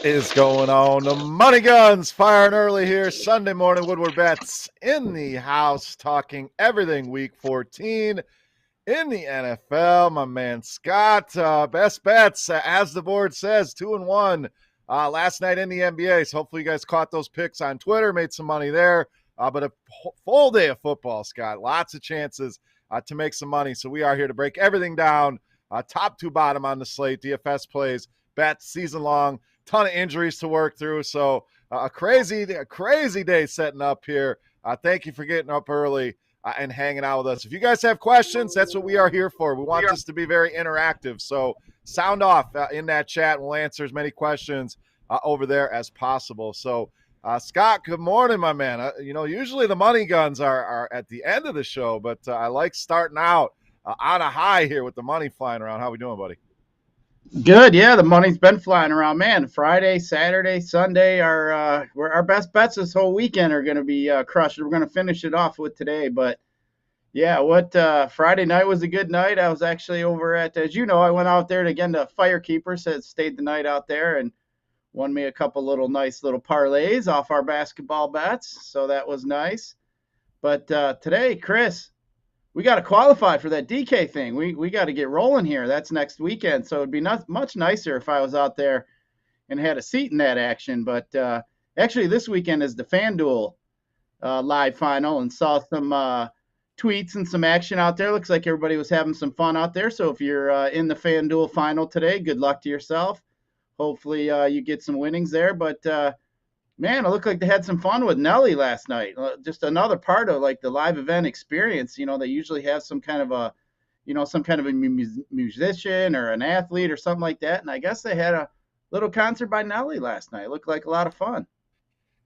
Is going on? The Money Guns firing early here. Sunday morning, Woodward Bets in the house, talking everything week 14 in the NFL. My man Scott, best bets, as the board says, 2-1 last night in the NBA. So hopefully you guys caught those picks on Twitter, made some money there. But a full day of football, Scott. Lots of chances to make some money. So we are here to break everything down, top to bottom on the slate, DFS plays, bets, season long. Ton of injuries to work through, so a crazy day setting up here. Thank you for getting up early and hanging out with us. If you guys have questions, that's what we are here for. We want this to be very interactive, so sound off in that chat. We'll answer as many questions over there as possible. So, Scott, good morning, my man. Usually the money guns are at the end of the show, but I like starting out on a high here with the money flying around. How we doing, buddy? Good, yeah. The money's been flying around, man. Friday, Saturday, Sunday, our best bets this whole weekend are going to be crushed. We're going to finish it off with today, but yeah, Friday night was a good night. I was actually over at, as you know, I went out there to Firekeepers, stayed the night out there and won me a couple nice little parlays off our basketball bets, so that was nice. But today, Chris, we got to qualify for that DK thing. We got to get rolling here. That's next weekend. So it'd be much nicer if I was out there and had a seat in that action. But actually, this weekend is the FanDuel live final, and saw some tweets and some action out there. Looks like everybody was having some fun out there. So if you're in the FanDuel final today, good luck to yourself. Hopefully you get some winnings there. But man, it looked like they had some fun with Nelly last night. Just another part of the live event experience. They usually have some kind of a musician or an athlete or something like that. And I guess they had a little concert by Nelly last night. It looked like a lot of fun.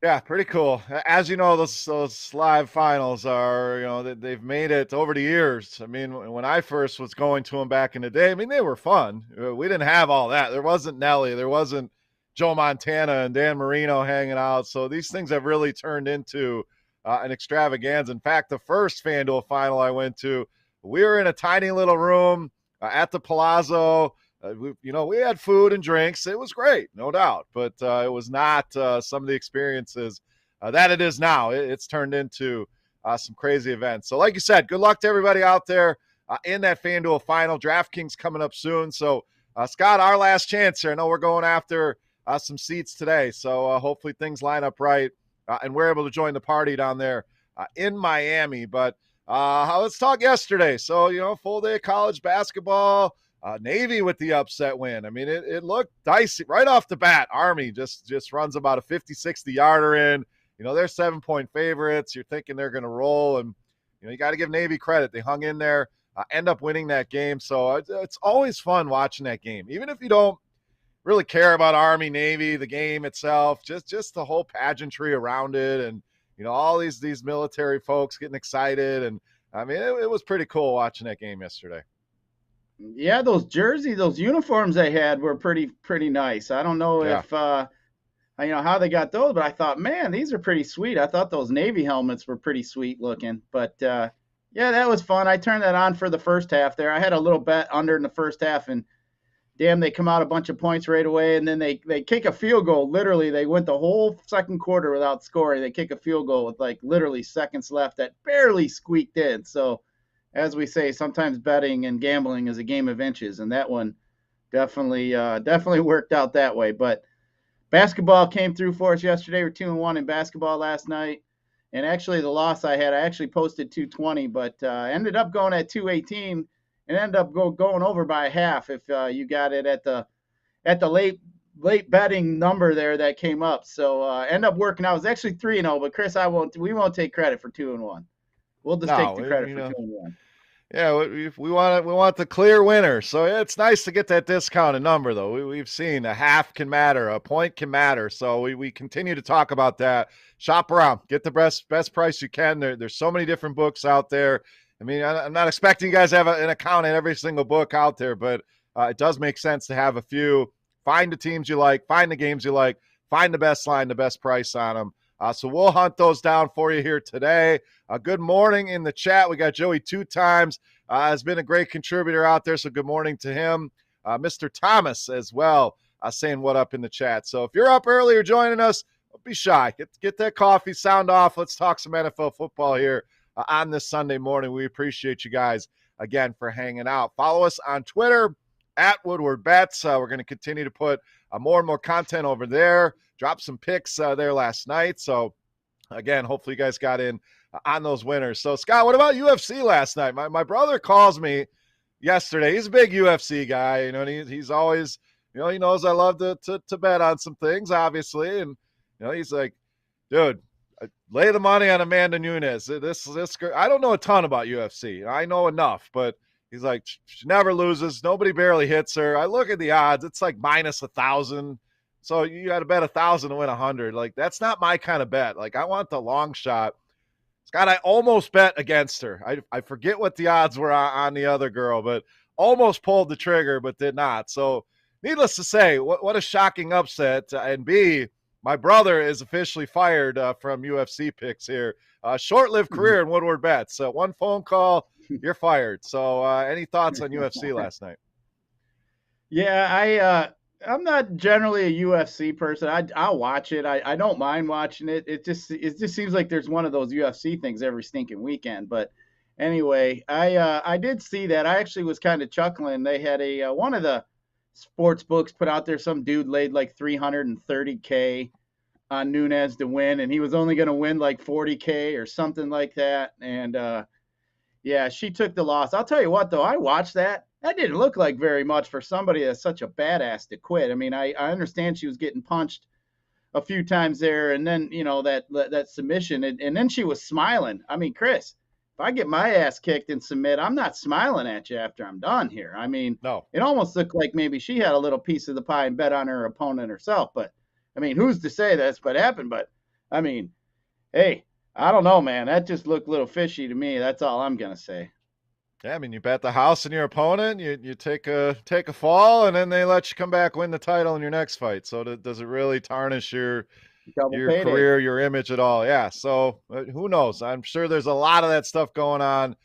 Yeah, pretty cool. As you know, those live finals are, they've made it over the years. I mean, when I first was going to them back in the day, I mean, they were fun. We didn't have all that. There wasn't Nelly. There wasn't Joe Montana and Dan Marino hanging out. So these things have really turned into an extravaganza. In fact, the first FanDuel final I went to, we were in a tiny little room at the Palazzo. We had food and drinks. It was great, no doubt. But it was not some of the experiences that it is now. It's turned into some crazy events. So like you said, good luck to everybody out there in that FanDuel final. DraftKings coming up soon. So, Scott, our last chance here. I know we're going after some seats today, so hopefully things line up right and we're able to join the party down there in Miami. But let's talk yesterday. So, full day of college basketball, Navy with the upset win. I mean, it looked dicey right off the bat. Army just runs about a 50-60 yarder in. They're 7-point favorites. You're thinking they're going to roll, and you got to give Navy credit. They hung in there, end up winning that game. So it's always fun watching that game, even if you don't really care about Army, Navy, the game itself, just the whole pageantry around it, and all these military folks getting excited. And I mean, it was pretty cool watching that game yesterday. Yeah, those jerseys, those uniforms they had were pretty nice. I don't know if how they got those, but I thought, man, these are pretty sweet. I thought those Navy helmets were pretty sweet looking. But yeah, that was fun. I turned that on for the first half there. I had a little bet under in the first half, and damn, they come out a bunch of points right away, and then they kick a field goal. Literally, they went the whole second quarter without scoring. They kick a field goal with literally seconds left that barely squeaked in. So, as we say, sometimes betting and gambling is a game of inches, and that one definitely worked out that way. But basketball came through for us yesterday. We're 2-1 in basketball last night, and actually the loss I actually posted 220, but ended up going at 218. And ended up going over by a half if you got it at the late betting number there that came up. So end up working out. It was actually 3-0, but Chris, we won't take credit for 2-1. We'll just take the credit for 2-1. Yeah, we want the clear winner. So it's nice to get that discounted number, though. We've seen a half can matter, a point can matter. So we continue to talk about that. Shop around, get the best price you can. There's so many different books out there. I mean, I'm not expecting you guys to have an account in every single book out there, but it does make sense to have a few. Find the teams you like, find the games you like, find the best line, the best price on them. So we'll hunt those down for you here today. Good morning in the chat. We got Joey 2 times. Has been a great contributor out there, so good morning to him. Mr. Thomas as well. saying what up in the chat. So if you're up early or joining us, don't be shy. Get that coffee, sound off. Let's talk some NFL football here on this Sunday morning. We appreciate you guys again for hanging out. Follow us on Twitter at Woodward Bets. We're going to continue to put more and more content over there. Drop some picks there last night. So again, hopefully you guys got in on those winners. So Scott, what about UFC last night? My brother calls me yesterday. He's a big UFC guy, and he's always, he knows I love to bet on some things, obviously, and he's like, dude, lay the money on Amanda Nunes. This I don't know a ton about UFC. I know enough, but he's like, she never loses. Nobody barely hits her. I look at the odds. It's like minus 1,000. So you got to bet 1,000 to win 100. Like, that's not my kind of bet. Like, I want the long shot. Scott, I almost bet against her. I forget what the odds were on the other girl, but almost pulled the trigger, but did not. So needless to say, what a shocking upset. And B, my brother is officially fired from UFC picks here. Short-lived career in Woodward Bets. One phone call, you're fired. So any thoughts on UFC last night? Yeah, I'm not generally a UFC person. I'll watch it. I don't mind watching it. It just seems like there's one of those UFC things every stinking weekend. But anyway, I did see that. I actually was kind of chuckling. They had one of the sports books put out there. Some dude laid like $330K on Nunes to win, and he was only going to win like $40K or something like that. And yeah, she took the loss. I'll tell you what, though, I watched that. That didn't look like very much for somebody that's such a badass to quit. I mean, I understand she was getting punched a few times there, and then, that submission, and then she was smiling. I mean, Chris, if I get my ass kicked and submit, I'm not smiling at you after I'm done here. I mean, no. It almost looked like maybe she had a little piece of the pie and bet on her opponent herself. But, I mean, who's to say that's what happened? But, I mean, hey, I don't know, man. That just looked a little fishy to me. That's all I'm going to say. Yeah, I mean, you bet the house on your opponent, you take a fall, and then they let you come back, win the title in your next fight. So does it really tarnish your career, your image at all? Yeah, so who knows? I'm sure there's a lot of that stuff going on,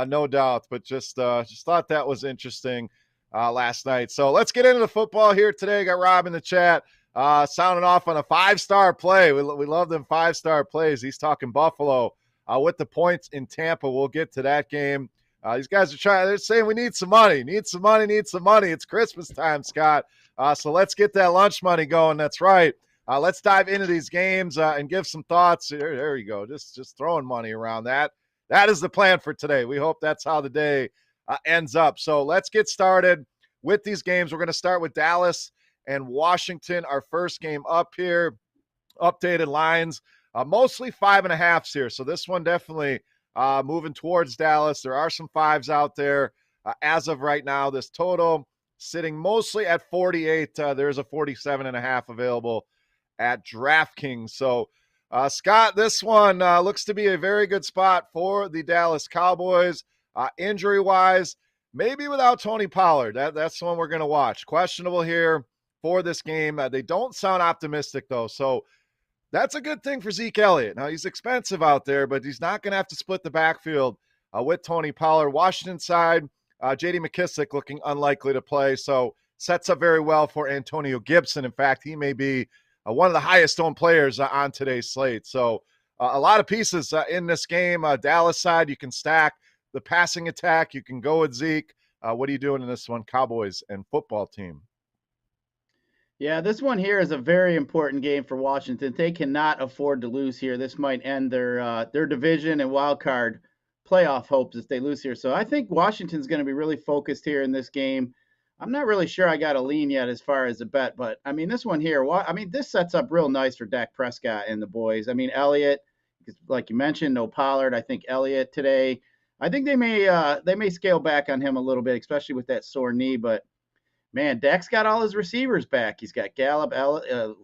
no doubt, but just thought that was interesting last night. So let's get into the football here today. Got Rob in the chat sounding off on a 5-star play. We love them 5-star plays. He's talking Buffalo with the points in Tampa. We'll get to that game. These guys they're saying we need some money. It's Christmas time, Scott. So let's get that lunch money going. That's right. Let's dive into these games and give some thoughts. There you go. Just throwing money around that. That is the plan for today. We hope that's how the day ends up. So let's get started with these games. We're going to start with Dallas and Washington. Our first game up here. Updated lines. Mostly 5.5s here. So this one definitely moving towards Dallas. There are some 5s out there as of right now. This total sitting mostly at 48. There's a 47.5 available at DraftKings. So, Scott, this one looks to be a very good spot for the Dallas Cowboys. Injury-wise, maybe without Tony Pollard. That's the one we're going to watch. Questionable here for this game. They don't sound optimistic, though. So, that's a good thing for Zeke Elliott. Now, he's expensive out there, but he's not going to have to split the backfield with Tony Pollard. Washington side, J.D. McKissic looking unlikely to play, so sets up very well for Antonio Gibson. In fact, he may be one of the highest-owned players on today's slate. So a lot of pieces in this game. Dallas side, you can stack the passing attack. You can go with Zeke. What are you doing in this one, Cowboys and football team? Yeah, this one here is a very important game for Washington. They cannot afford to lose here. This might end their division and wild card playoff hopes if they lose here. So I think Washington's going to be really focused here in this game. I'm not really sure I got a lean yet as far as a bet, but I mean, this one here, this sets up real nice for Dak Prescott and the boys. I mean, Elliott, like you mentioned, no Pollard. I think Elliott today, I think they may scale back on him a little bit, especially with that sore knee, but man, Dak's got all his receivers back. He's got Gallup,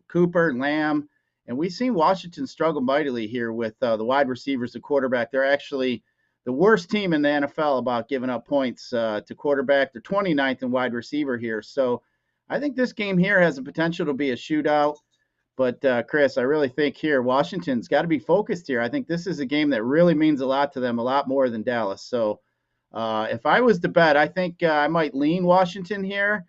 Cooper, Lamb, and we've seen Washington struggle mightily here with the wide receivers, the quarterback. They're actually the worst team in the NFL about giving up points to quarterback. They're 29th in wide receiver here. So I think this game here has the potential to be a shootout. But, Chris, I really think here Washington's got to be focused here. I think this is a game that really means a lot to them, a lot more than Dallas. So if I was to bet, I think I might lean Washington here.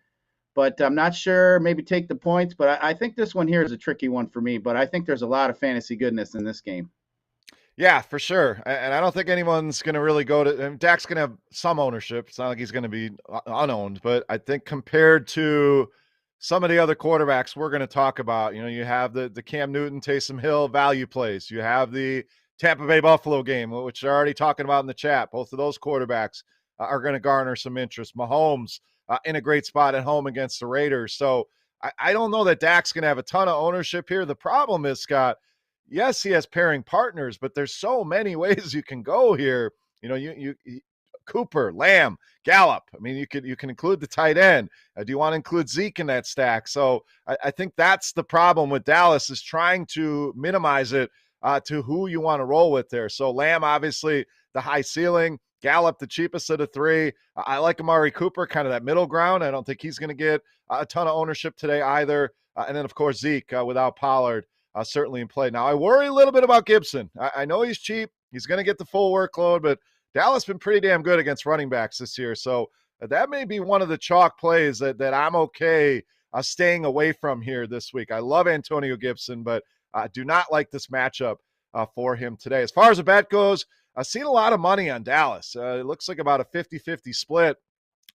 but I'm not sure. Maybe take the points, but I think this one here is a tricky one for me. But I think there's a lot of fantasy goodness in this game. Yeah, for sure. And I don't think anyone's going to really go to Dak's going to have some ownership. It's not like he's going to be unowned, but I think compared to some of the other quarterbacks we're going to talk about, you have the Cam Newton, Taysom Hill value plays. You have the Tampa Bay Buffalo game, which they're already talking about in the chat. Both of those quarterbacks are going to garner some interest. Mahomes in a great spot at home against the Raiders. So I don't know that Dak's going to have a ton of ownership here. The problem is, Scott, yes, he has pairing partners, but there's so many ways you can go here. You Cooper, Lamb, Gallup. I mean, you can include the tight end. Do you want to include Zeke in that stack? So I think that's the problem with Dallas, is trying to minimize it to who you want to roll with there. So Lamb, obviously, the high ceiling. Gallup, the cheapest of the three. I like Amari Cooper, kind of that middle ground. I don't think he's going to get a ton of ownership today either. And then, of course, Zeke without Pollard. Certainly in play. Now, I worry a little bit about Gibson. I know he's cheap. He's going to get the full workload, but Dallas has been pretty damn good against running backs this year. So that may be one of the chalk plays that I'm okay staying away from here this week. I love Antonio Gibson, but I do not like this matchup for him today. As far as the bet goes, I've seen a lot of money on Dallas. It looks like about a 50-50 split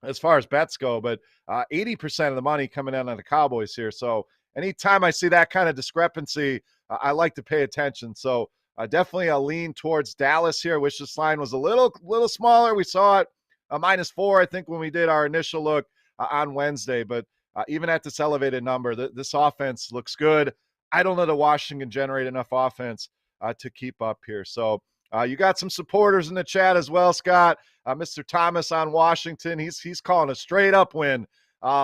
as far as bets go, but 80% of the money coming in on the Cowboys here. So anytime I see that kind of discrepancy, I like to pay attention. So definitely a lean towards Dallas here. I wish this line was a little smaller. We saw it -4, I think, when we did our initial look on Wednesday. But even at this elevated number, this offense looks good. I don't know that Washington can generate enough offense to keep up here. So you got some supporters in the chat as well, Scott. Mr. Thomas on Washington. He's calling a straight up win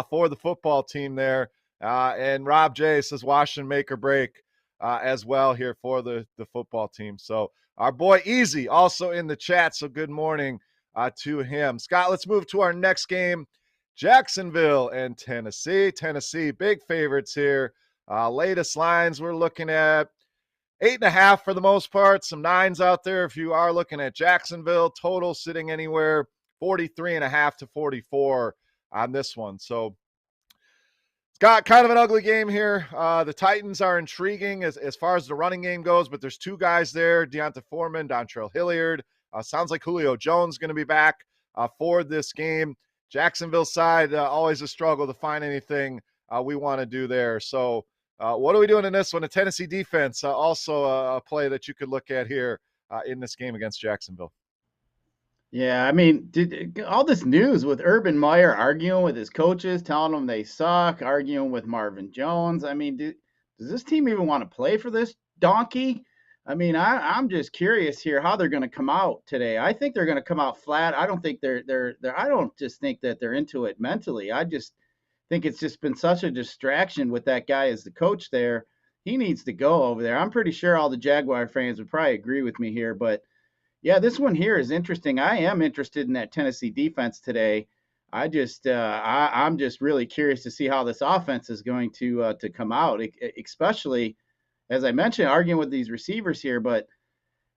for the football team there. And Rob J says Washington make or break as well here for the football team. So our boy Easy also in the chat. So good morning to him. Scott, let's move to our next game. Jacksonville and Tennessee. Tennessee, big favorites here. Latest lines, we're looking at 8.5 for the most part. Some 9s out there if you are looking at Jacksonville. Total sitting anywhere 43.5 to 44 on this one. So it's got kind of an ugly game here. The Titans are intriguing as far as the running game goes, but there's two guys there, Deonta Foreman, Dontrell Hilliard. Sounds like Julio Jones going to be back for this game. Jacksonville side, always a struggle to find anything we want to do there. So what are we doing in this one? The Tennessee defense, also a play that you could look at here in this game against Jacksonville. Yeah, I mean, all this news with Urban Meyer arguing with his coaches, telling them they suck, arguing with Marvin Jones. I mean, does this team even want to play for this donkey? I mean, I'm just curious here how they're going to come out today. I think they're going to come out flat. I don't think I don't just think that they're into it mentally. I just think it's just been such a distraction with that guy as the coach there. He needs to go over there. I'm pretty sure all the Jaguar fans would probably agree with me here, but yeah, this one here is interesting. I am interested in that Tennessee defense today. I'm just really curious to see how this offense is going to come out, especially as I mentioned, arguing with these receivers here. But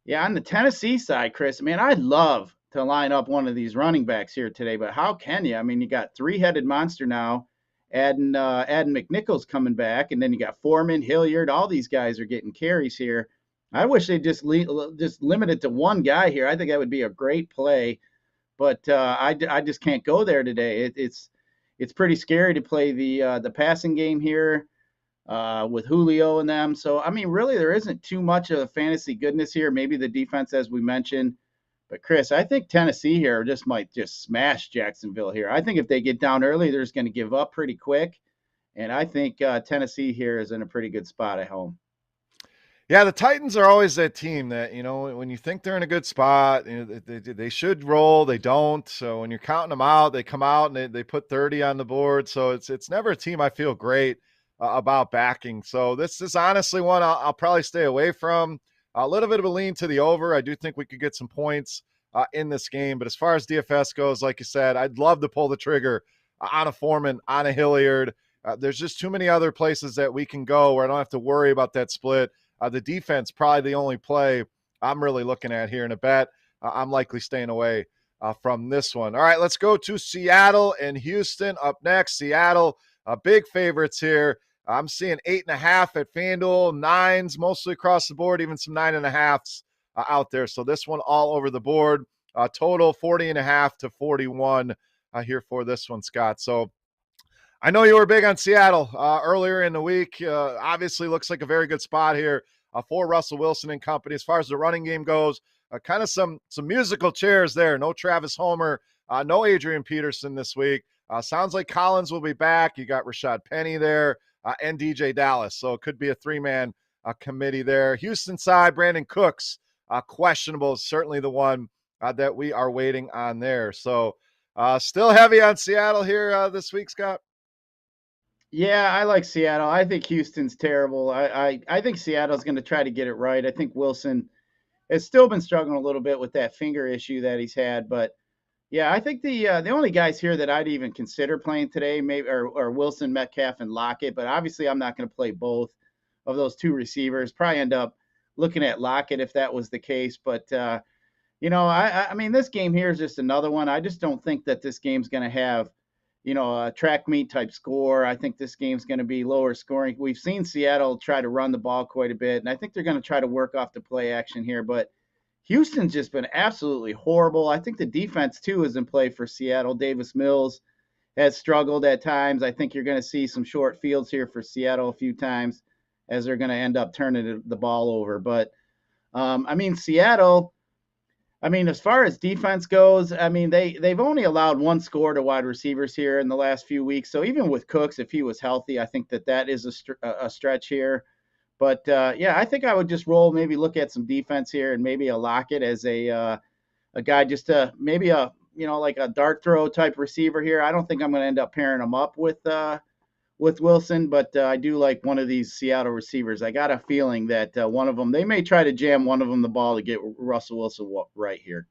yeah, on the Tennessee side, Chris, man, I'd love to line up one of these running backs here today, but how can you? I mean, you got three-headed monster now, adding McNichols coming back, and then you got Foreman, Hilliard. All these guys are getting carries here. I wish they just limit it to one guy here. I think that would be a great play, but I just can't go there today. It's pretty scary to play the passing game here with Julio and them. So I mean, really, there isn't too much of fantasy goodness here. Maybe the defense, as we mentioned, but Chris, I think Tennessee here might smash Jacksonville here. I think if they get down early, they're just going to give up pretty quick, and I think Tennessee here is in a pretty good spot at home. Yeah, the Titans are always that team that, when you think they're in a good spot, they should roll, they don't. So when you're counting them out, they come out and they put 30 on the board. So it's never a team I feel great about backing. So this is honestly one I'll probably stay away from. A little bit of a lean to the over. I do think we could get some points in this game. But as far as DFS goes, like you said, I'd love to pull the trigger on a Foreman, on a Hilliard. There's just too many other places that we can go where I don't have to worry about that split. The defense, probably the only play I'm really looking at here in a bet. I'm likely staying away from this one. All right, let's go to Seattle and Houston up next. Seattle, big favorites here. I'm seeing 8.5 at FanDuel, 9s mostly across the board, even some 9.5s out there. So this one all over the board. Total 40.5 to 41 here for this one, Scott. So I know you were big on Seattle earlier in the week. Obviously looks like a very good spot here for Russell Wilson and company. As far as the running game goes, kind of some musical chairs there. No Travis Homer, no Adrian Peterson this week. Sounds like Collins will be back. You got Rashad Penny there and DJ Dallas. So it could be a three-man committee there. Houston side, Brandon Cooks, questionable, is certainly the one that we are waiting on there. So still heavy on Seattle here this week, Scott? Yeah, I like Seattle. I think Houston's terrible. I think Seattle's going to try to get it right. I think Wilson has still been struggling a little bit with that finger issue that he's had. But, yeah, I think the only guys here that I'd even consider playing today maybe are Wilson, Metcalf, and Lockett. But obviously I'm not going to play both of those two receivers. Probably end up looking at Lockett if that was the case. But, I mean, this game here is just another one. I just don't think that this game's going to have a track meet type score. I think this game's going to be lower scoring. We've seen Seattle try to run the ball quite a bit, and I think they're going to try to work off the play action here. But Houston's just been absolutely horrible. I think the defense, too, is in play for Seattle. Davis Mills has struggled at times. I think you're going to see some short fields here for Seattle a few times as they're going to end up turning the ball over. But, Seattle – as far as defense goes, they've only allowed one score to wide receivers here in the last few weeks. So even with Cooks, if he was healthy, I think that is a stretch here. But I think I would just maybe look at some defense here and maybe a Lockett as a guy just to maybe like a dart throw type receiver here. I don't think I'm going to end up pairing him up with Wilson, but I do like one of these Seattle receivers. I got a feeling that one of them, they may try to jam one of them the ball to get Russell Wilson right here.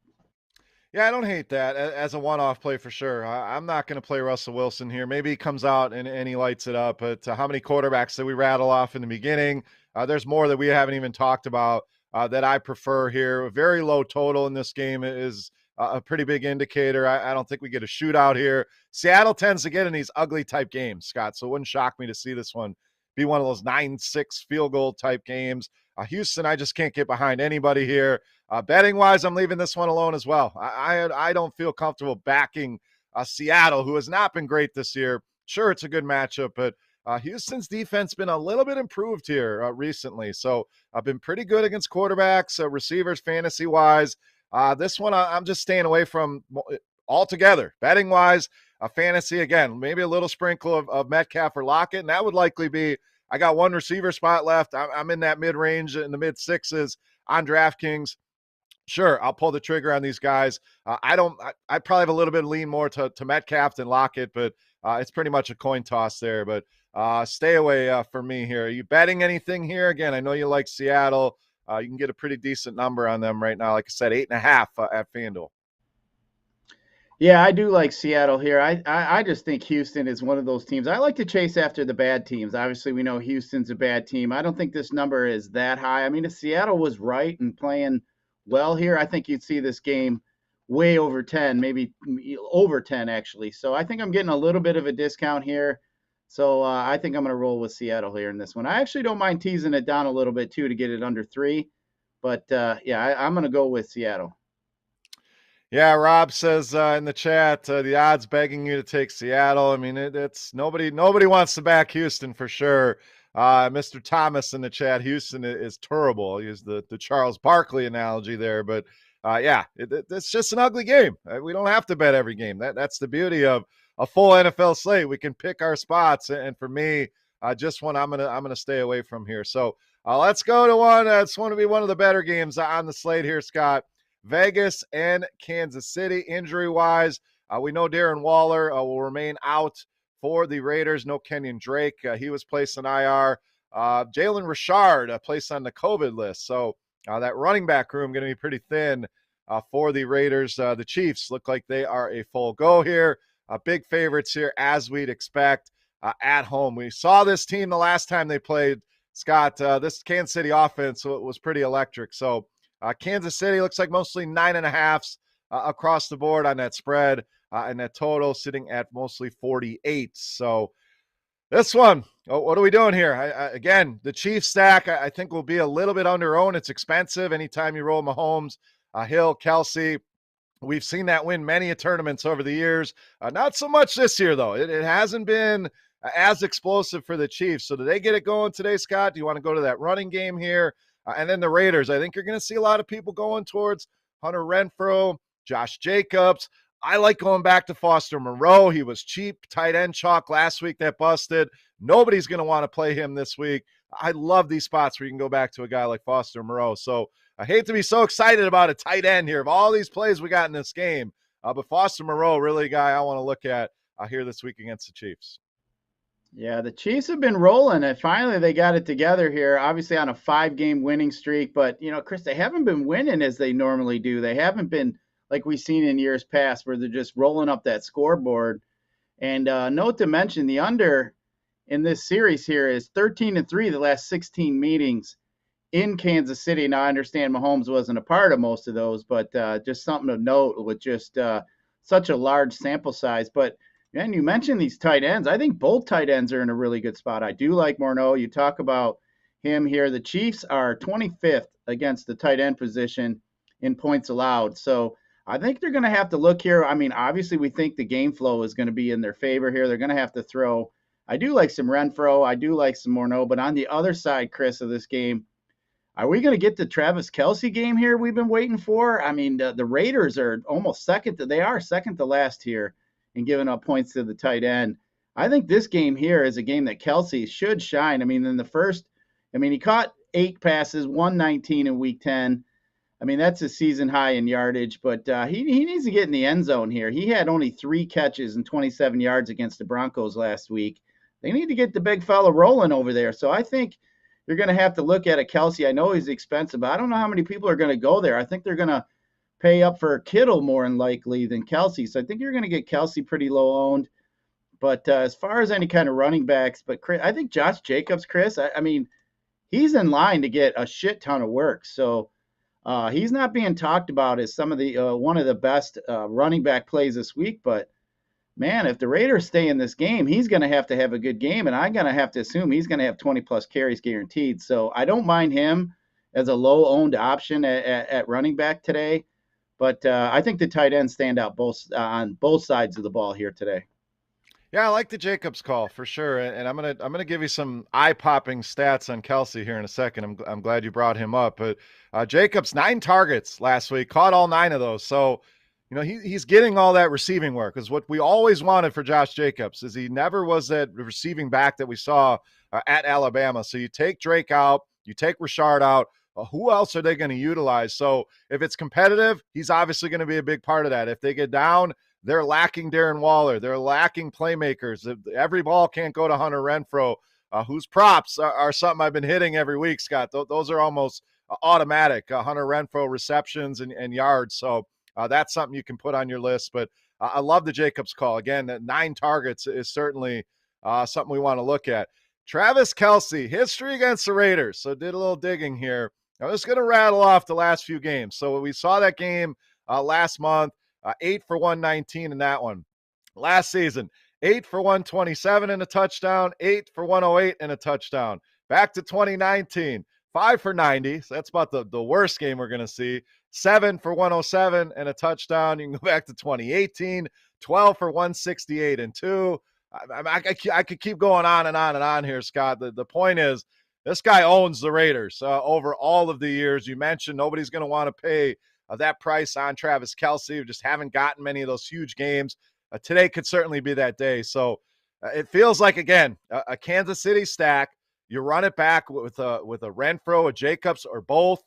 Yeah, I don't hate that as a one-off play for sure. I'm not going to play Russell Wilson here. Maybe he comes out and he lights it up. But how many quarterbacks did we rattle off in the beginning? There's more that we haven't even talked about that I prefer here. A very low total in this game is a pretty big indicator. I don't think we get a shootout here. Seattle tends to get in these ugly type games, Scott, so it wouldn't shock me to see this one be one of those 9-6 field goal type games. Houston, I just can't get behind anybody here. Betting-wise, I'm leaving this one alone as well. I don't feel comfortable backing Seattle, who has not been great this year. Sure, it's a good matchup, but Houston's defense been a little bit improved here recently. So I've been pretty good against quarterbacks, receivers, fantasy-wise. This one I'm just staying away from altogether. Betting wise, fantasy, again, maybe a little sprinkle of Metcalf or Lockett, and that would likely be, I got one receiver spot left. I'm in that mid-range, in the mid-6s on DraftKings. Sure, I'll pull the trigger on these guys. I probably have a little bit of lean more to Metcalf than Lockett, but it's pretty much a coin toss there. But stay away for me here. Are you betting anything here? Again, I know you like Seattle. You can get a pretty decent number on them right now. Like I said, 8.5 at FanDuel. Yeah, I do like Seattle here. I just think Houston is one of those teams. I like to chase after the bad teams. Obviously, we know Houston's a bad team. I don't think this number is that high. If Seattle was right and playing well here, I think you'd see this game way over 10, maybe over 10, actually. So I think I'm getting a little bit of a discount here. So I think I'm going to roll with Seattle here in this one. I actually don't mind teasing it down a little bit, too, to get it under 3. But, I'm going to go with Seattle. Yeah, Rob says in the chat, the odds begging you to take Seattle. It's nobody wants to back Houston for sure. Mr. Thomas in the chat, Houston is terrible. He used the Charles Barkley analogy there. But, it's just an ugly game. We don't have to bet every game. That's the beauty of a full NFL slate. We can pick our spots, and for me, just one I'm gonna stay away from here. So let's go to one. It's going to be one of the better games on the slate here, Scott. Vegas and Kansas City. Injury-wise, we know Darren Waller will remain out for the Raiders. No Kenyon Drake. He was placed on IR. Jalen Richard placed on the COVID list. So that running back room going to be pretty thin for the Raiders. The Chiefs look like they are a full go here. Big favorites here, as we'd expect, at home. We saw this team the last time they played, Scott. This Kansas City offense was pretty electric. So Kansas City looks like mostly 9.5s across the board on that spread, and that total sitting at mostly 48. So this one, what are we doing here? Again, the Chiefs stack, I think, will be a little bit under-owned. It's expensive anytime you roll Mahomes, Hill, Kelsey. We've seen that win many tournaments over the years. Not so much this year, though. It hasn't been as explosive for the Chiefs. So do they get it going today, Scott? Do you want to go to that running game here? And then the Raiders. I think you're going to see a lot of people going towards Hunter Renfrow, Josh Jacobs. I like going back to Foster Moreau. He was cheap, tight end chalk last week that busted. Nobody's going to want to play him this week. I love these spots where you can go back to a guy like Foster Moreau. So I hate to be so excited about a tight end here of all these plays we got in this game. But Foster Moreau, really a guy I want to look at here this week against the Chiefs. Yeah, the Chiefs have been rolling, and finally they got it together here, obviously on a 5-game winning streak. But, Chris, they haven't been winning as they normally do. They haven't been like we've seen in years past where they're just rolling up that scoreboard. And note to mention, the under in this series here is 13-3 the last 16 meetings in Kansas City. Now, I understand Mahomes wasn't a part of most of those, but just something to note with just such a large sample size. But, man, you mentioned these tight ends. I think both tight ends are in a really good spot. I do like Morneau. You talk about him here. The Chiefs are 25th against the tight end position in points allowed. So I think they're going to have to look here. I mean, obviously, we think the game flow is going to be in their favor here. They're going to have to throw. I do like some Renfrow. I do like some Morneau. But on the other side, Chris, of this game, are we going to get the Travis Kelce game here we've been waiting for? I mean, the Raiders are almost second to last here in giving up points to the tight end. I think this game here is a game that Kelce should shine. I mean, he caught 8 passes, 119 in week 10. I mean, that's a season high in yardage, but he needs to get in the end zone here. He had only 3 catches and 27 yards against the Broncos last week. They need to get the big fella rolling over there. So I think you're going to have to look at a Kelce. I know he's expensive, but I don't know how many people are going to go there. I think they're going to pay up for Kittle more than likely than Kelce. So I think you're going to get Kelce pretty low owned. But as far as any kind of running backs, but Chris, I think Josh Jacobs, Chris, I mean, he's in line to get a shit ton of work. So he's not being talked about as some of the one of the best running back plays this week. But, man, if the Raiders stay in this game, he's going to have a good game, and I'm going to have to assume he's going to have 20-plus carries guaranteed. So I don't mind him as a low-owned option at running back today. But I think the tight ends stand out on both sides of the ball here today. Yeah, I like the Jacobs call for sure, and I'm gonna give you some eye-popping stats on Kelce here in a second. I'm glad you brought him up, but Jacobs 9 targets last week, caught all 9 of those. So, he's getting all that receiving work. Because what we always wanted for Josh Jacobs is he never was that receiving back that we saw at Alabama. So you take Drake out, you take Rashard out. Who else are they going to utilize? So if it's competitive, he's obviously going to be a big part of that. If they get down, they're lacking Darren Waller. They're lacking playmakers. Every ball can't go to Hunter Renfrow, whose props are something I've been hitting every week, Scott. Those are almost automatic, Hunter Renfrow receptions and yards. So that's something you can put on your list. But I love the Jacobs call. Again, that 9 targets is certainly something we want to look at. Travis Kelce, history against the Raiders. So did a little digging here. I'm just going to rattle off the last few games. So we saw that game last month, 8 for 119 in that one. Last season, 8 for 127 and a touchdown, 8 for 108 and a touchdown. Back to 2019, 5 for 90. So that's about the worst game we're going to see. 7 for 107 and a touchdown. You can go back to 2018, 12 for 168 and 2. I could keep going on and on and on here, Scott. The point is, this guy owns the Raiders over all of the years. You mentioned nobody's going to want to pay that price on Travis Kelce. We just haven't gotten many of those huge games. Today could certainly be that day. So it feels like, again, a Kansas City stack. You run it back with a Renfrow, a Jacobs, or both.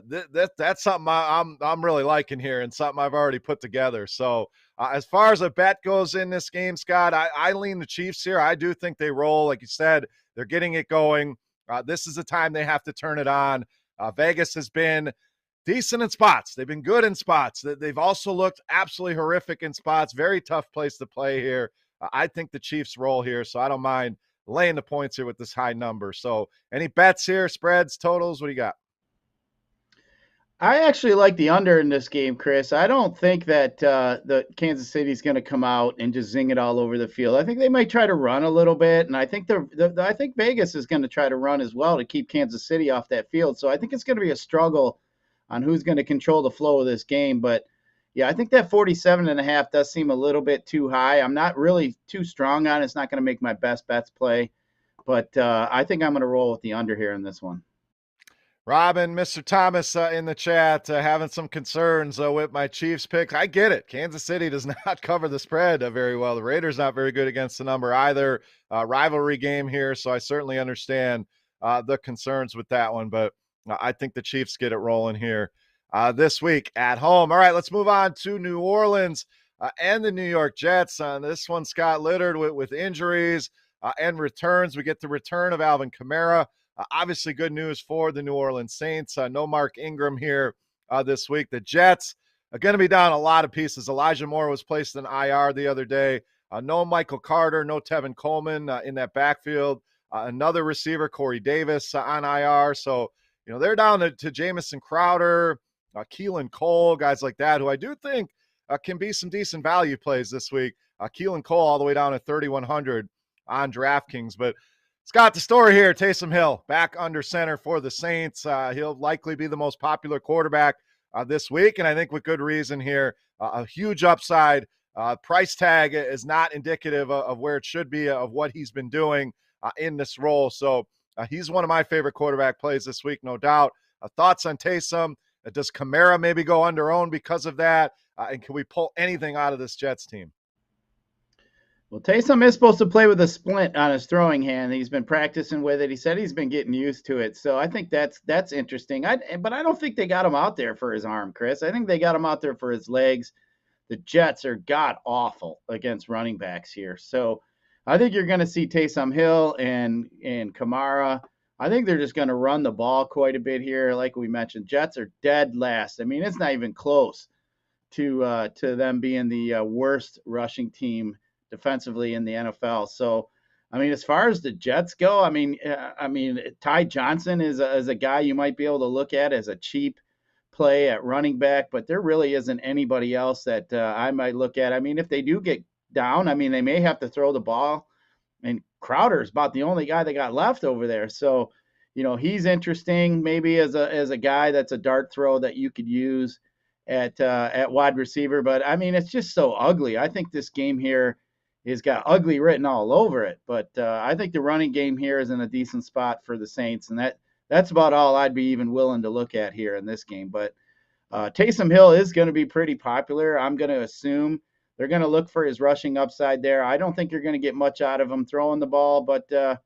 That's something I'm really liking here and something I've already put together. So as far as a bet goes in this game, Scott, I lean the Chiefs here. I do think they roll. Like you said, they're getting it going. This is the time they have to turn it on. Vegas has been decent in spots. They've been good in spots. They've also looked absolutely horrific in spots. Very tough place to play here. I think the Chiefs roll here, so I don't mind laying the points here with this high number. So any bets here, spreads, totals, what do you got? I actually like the under in this game, Chris. I don't think that the Kansas City's going to come out and just zing it all over the field. I think they might try to run a little bit, and I think I think Vegas is going to try to run as well to keep Kansas City off that field. So I think it's going to be a struggle on who's going to control the flow of this game. But yeah, I think that 47.5 does seem a little bit too high. I'm not really too strong on it. It's not going to make my best bets play, but I think I'm going to roll with the under here in this one. Robin, Mr. Thomas in the chat having some concerns with my Chiefs pick. I get it. Kansas City does not cover the spread very well. The Raiders not very good against the number either. Rivalry game here, so I certainly understand the concerns with that one, but I think the Chiefs get it rolling here this week at home. All right, let's move on to New Orleans and the New York Jets. This one's got littered with injuries and returns. We get the return of Alvin Kamara. Obviously, good news for the New Orleans Saints. No Mark Ingram here this week. The Jets are going to be down a lot of pieces. Elijah Moore was placed in IR the other day. No Michael Carter, no Tevin Coleman in that backfield. Another receiver, Corey Davis, on IR. So, they're down to Jamison Crowder, Keelan Cole, guys like that, who I do think can be some decent value plays this week. Keelan Cole all the way down at 3,100 on DraftKings. But Scott, the story here, Taysom Hill back under center for the Saints. He'll likely be the most popular quarterback this week, and I think with good reason here. A huge upside. Price tag is not indicative of where it should be, of what he's been doing in this role. So he's one of my favorite quarterback plays this week, no doubt. Thoughts on Taysom? Does Kamara maybe go under-owned because of that? And can we pull anything out of this Jets team? Well, Taysom is supposed to play with a splint on his throwing hand. He's been practicing with it. He said he's been getting used to it. So I think that's interesting. But I don't think they got him out there for his arm, Chris. I think they got him out there for his legs. The Jets are god awful against running backs here. So I think you're going to see Taysom Hill and Kamara. I think they're just going to run the ball quite a bit here. Like we mentioned, Jets are dead last. I mean, it's not even close to them being the worst rushing team defensively in the NFL. So, I mean, as far as the Jets go, I mean, Ty Johnson is a guy you might be able to look at as a cheap play at running back, but there really isn't anybody else that I might look at. I mean, if they do get down, I mean, they may have to throw the ball, and Crowder is about the only guy they got left over there. So, he's interesting maybe as a guy that's a dart throw that you could use at wide receiver. But I mean, it's just so ugly. I think this game here has got ugly written all over it. But I think the running game here is in a decent spot for the Saints, and that's about all I'd be even willing to look at here in this game. But Taysom Hill is going to be pretty popular. I'm going to assume they're going to look for his rushing upside there. I don't think you're going to get much out of him throwing the ball, but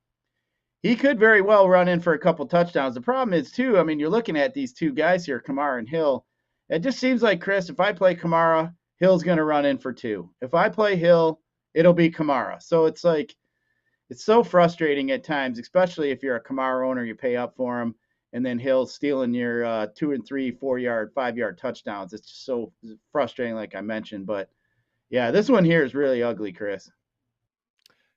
he could very well run in for a couple touchdowns. The problem is, too, I mean, you're looking at these two guys here, Kamara and Hill. It just seems like, Chris, if I play Kamara, Hill's going to run in for 2. If I play Hill, it'll be Kamara. So it's like, it's so frustrating at times, especially if you're a Kamara owner, you pay up for him, and then Hill's stealing your 2 and 3, 4-yard, 5-yard touchdowns. It's just so frustrating, like I mentioned. But yeah, this one here is really ugly, Chris.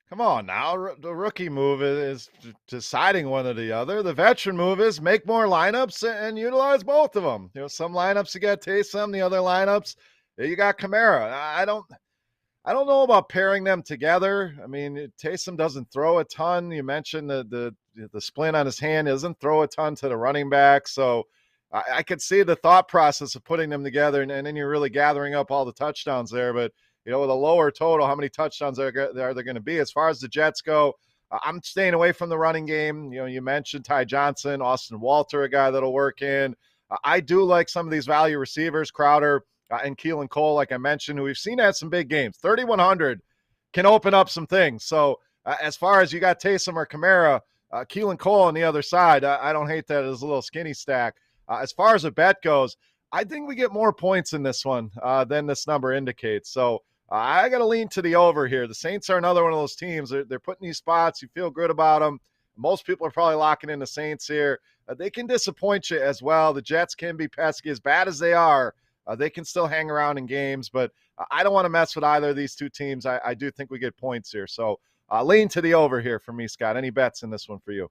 Come on now. The rookie move is deciding one or the other. The veteran move is make more lineups and utilize both of them. Some lineups you got Taysom, the other lineups you got Kamara. I don't know about pairing them together. I mean, Taysom doesn't throw a ton. You mentioned the splint on his hand. He doesn't throw a ton to the running back. So I could see the thought process of putting them together, and then you're really gathering up all the touchdowns there. But, with a lower total, how many touchdowns are there going to be? As far as the Jets go, I'm staying away from the running game. You mentioned Ty Johnson, Austin Walter, a guy that'll work in. I do like some of these value receivers, Crowder and Keelan Cole, like I mentioned, who we've seen had some big games. 3,100 can open up some things. So as far as you got Taysom or Kamara, Keelan Cole on the other side, I don't hate that as a little skinny stack. As far as a bet goes, I think we get more points in this one than this number indicates. So I got to lean to the over here. The Saints are another one of those teams. They're putting these spots. You feel good about them. Most people are probably locking in the Saints here. They can disappoint you as well. The Jets can be pesky. As bad as they are, they can still hang around in games. But I don't want to mess with either of these two teams. I do think we get points here. So lean to the over here for me, Scott. Any bets in this one for you?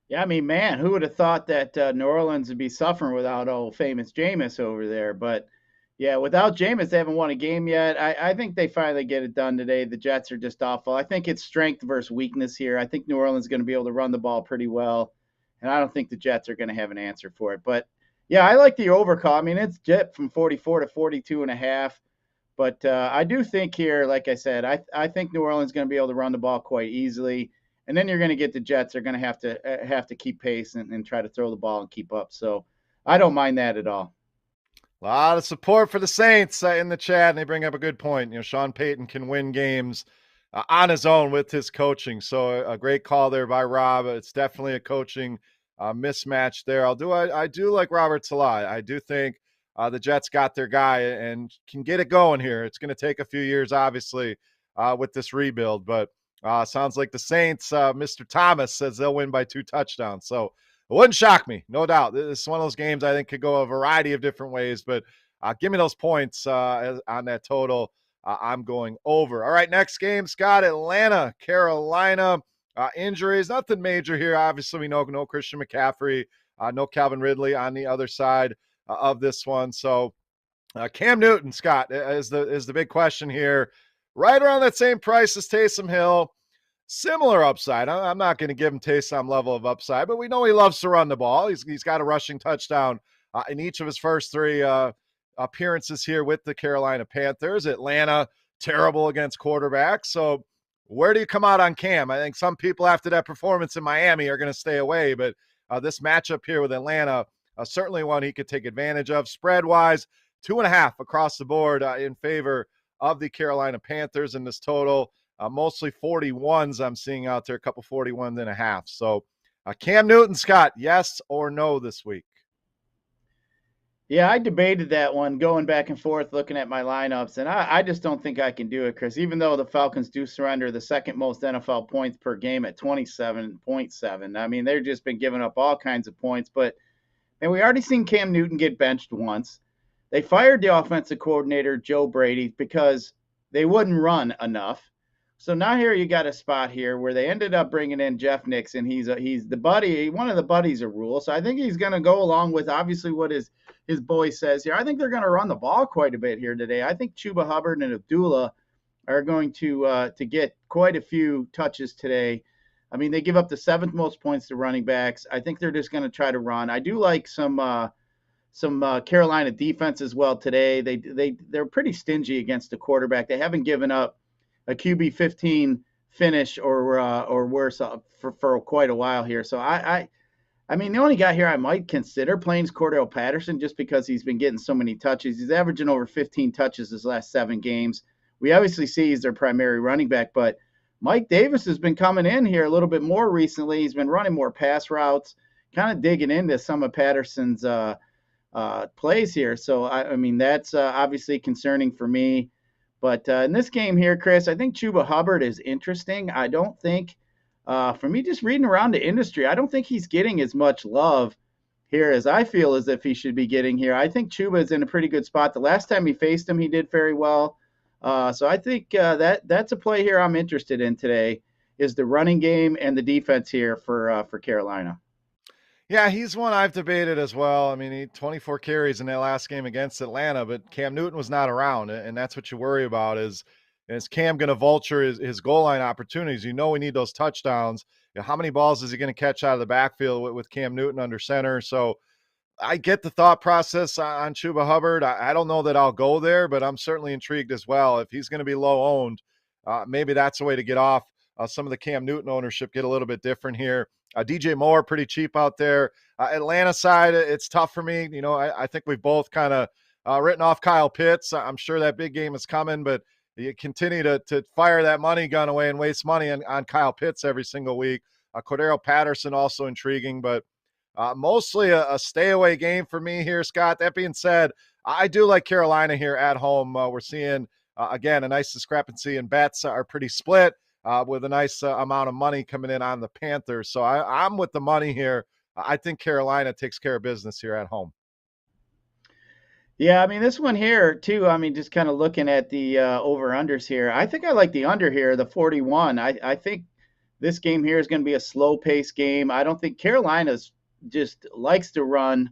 Yeah, I mean, man, who would have thought that New Orleans would be suffering without old famous Jameis over there? But yeah, without Jameis, they haven't won a game yet. I think they finally get it done today. The Jets are just awful. I think it's strength versus weakness here. I think New Orleans is going to be able to run the ball pretty well, and I don't think the Jets are going to have an answer for it. But yeah, I like the overcall. I mean, it's dipped from 44 to 42 and a half. But I do think here, like I said, I think New Orleans is going to be able to run the ball quite easily, and then you're going to get the Jets. They're going to have to keep pace and try to throw the ball and keep up. So I don't mind that at all. A lot of support for the Saints in the chat, and they bring up a good point. Sean Payton can win games on his own with his coaching. So a great call there by Rob. It's definitely a coaching mismatch there. I do like Robert Salah. I do think the Jets got their guy and can get it going here. It's going to take a few years, obviously, with this rebuild, but sounds like the Saints, Mr. Thomas says they'll win by 2 touchdowns. So it wouldn't shock me, no doubt. This is one of those games I think could go a variety of different ways, but give me those points on that total. I'm going over. All right, next game, Scott, Atlanta, Carolina. Injuries, nothing major here. Obviously, we know no Christian McCaffrey, no Calvin Ridley on the other side of this one. So Cam Newton, Scott, is the big question here. Right around that same price as Taysom Hill. Similar upside. I'm not going to give him Taysom level of upside, but we know he loves to run the ball. He's got a rushing touchdown in each of his first 3 appearances here with the Carolina Panthers. Atlanta, terrible against quarterbacks. So where do you come out on Cam? I think some people after that performance in Miami are going to stay away, but this matchup here with Atlanta, certainly one he could take advantage of. Spread-wise, 2.5 across the board in favor of the Carolina Panthers in this total. Mostly 41s I'm seeing out there, a couple 41 and a half. So Cam Newton, Scott, yes or no this week? Yeah, I debated that one going back and forth looking at my lineups, and I just don't think I can do it, Chris. Even though the Falcons do surrender the second most NFL points per game at 27.7. I mean, they've just been giving up all kinds of points. But and we already seen Cam Newton get benched once. They fired the offensive coordinator, Joe Brady, because they wouldn't run enough. So now here you got a spot here where they ended up bringing in Jeff Nixon. He's the buddy, one of the buddies of Rule. So I think he's going to go along with obviously what his boy says here. I think they're going to run the ball quite a bit here today. I think Chuba Hubbard and Abdullah are going to get quite a few touches today. I mean, they give up the 7th most points to running backs. I think they're just going to try to run. I do like some Carolina defense as well today. They're pretty stingy against the quarterback. They haven't given up a QB 15 finish or worse for quite a while here. So I mean, the only guy here I might consider playing is Cordell Patterson just because he's been getting so many touches. He's averaging over 15 touches his last 7 games. We obviously see he's their primary running back, but Mike Davis has been coming in here a little bit more recently. He's been running more pass routes, kind of digging into some of Patterson's plays here. So, I mean, that's obviously concerning for me. But in this game here, Chris, I think Chuba Hubbard is interesting. I don't think, for me, just reading around the industry, I don't think he's getting as much love here as I feel as if he should be getting here. I think Chuba is in a pretty good spot. The last time he faced him, he did very well. So I think that's a play here I'm interested in today is the running game and the defense here for Carolina. Yeah, he's one I've debated as well. I mean, he 24 carries in that last game against Atlanta, but Cam Newton was not around, and that's what you worry about is Cam going to vulture his goal line opportunities? We need those touchdowns. How many balls is he going to catch out of the backfield with Cam Newton under center? So I get the thought process on Chuba Hubbard. I don't know that I'll go there, but I'm certainly intrigued as well. If he's going to be low owned, maybe that's a way to get off some of the Cam Newton ownership, get a little bit different here. DJ Moore, pretty cheap out there. Atlanta side, it's tough for me. I think we've both kind of written off Kyle Pitts. I'm sure that big game is coming, but you continue to fire that money gun away and waste money on Kyle Pitts every single week. Cordero Patterson also intriguing, but mostly a stay away game for me here, Scott. That being said, I do like Carolina here at home. We're seeing, again, a nice discrepancy in bets are pretty split. With a nice amount of money coming in on the Panthers. So I'm with the money here. I think Carolina takes care of business here at home. Yeah, I mean, this one here, too, I mean, just kind of looking at the over-unders here, I think I like the under here, the 41. I think this game here is going to be a slow-paced game. I don't think Carolina's just likes to run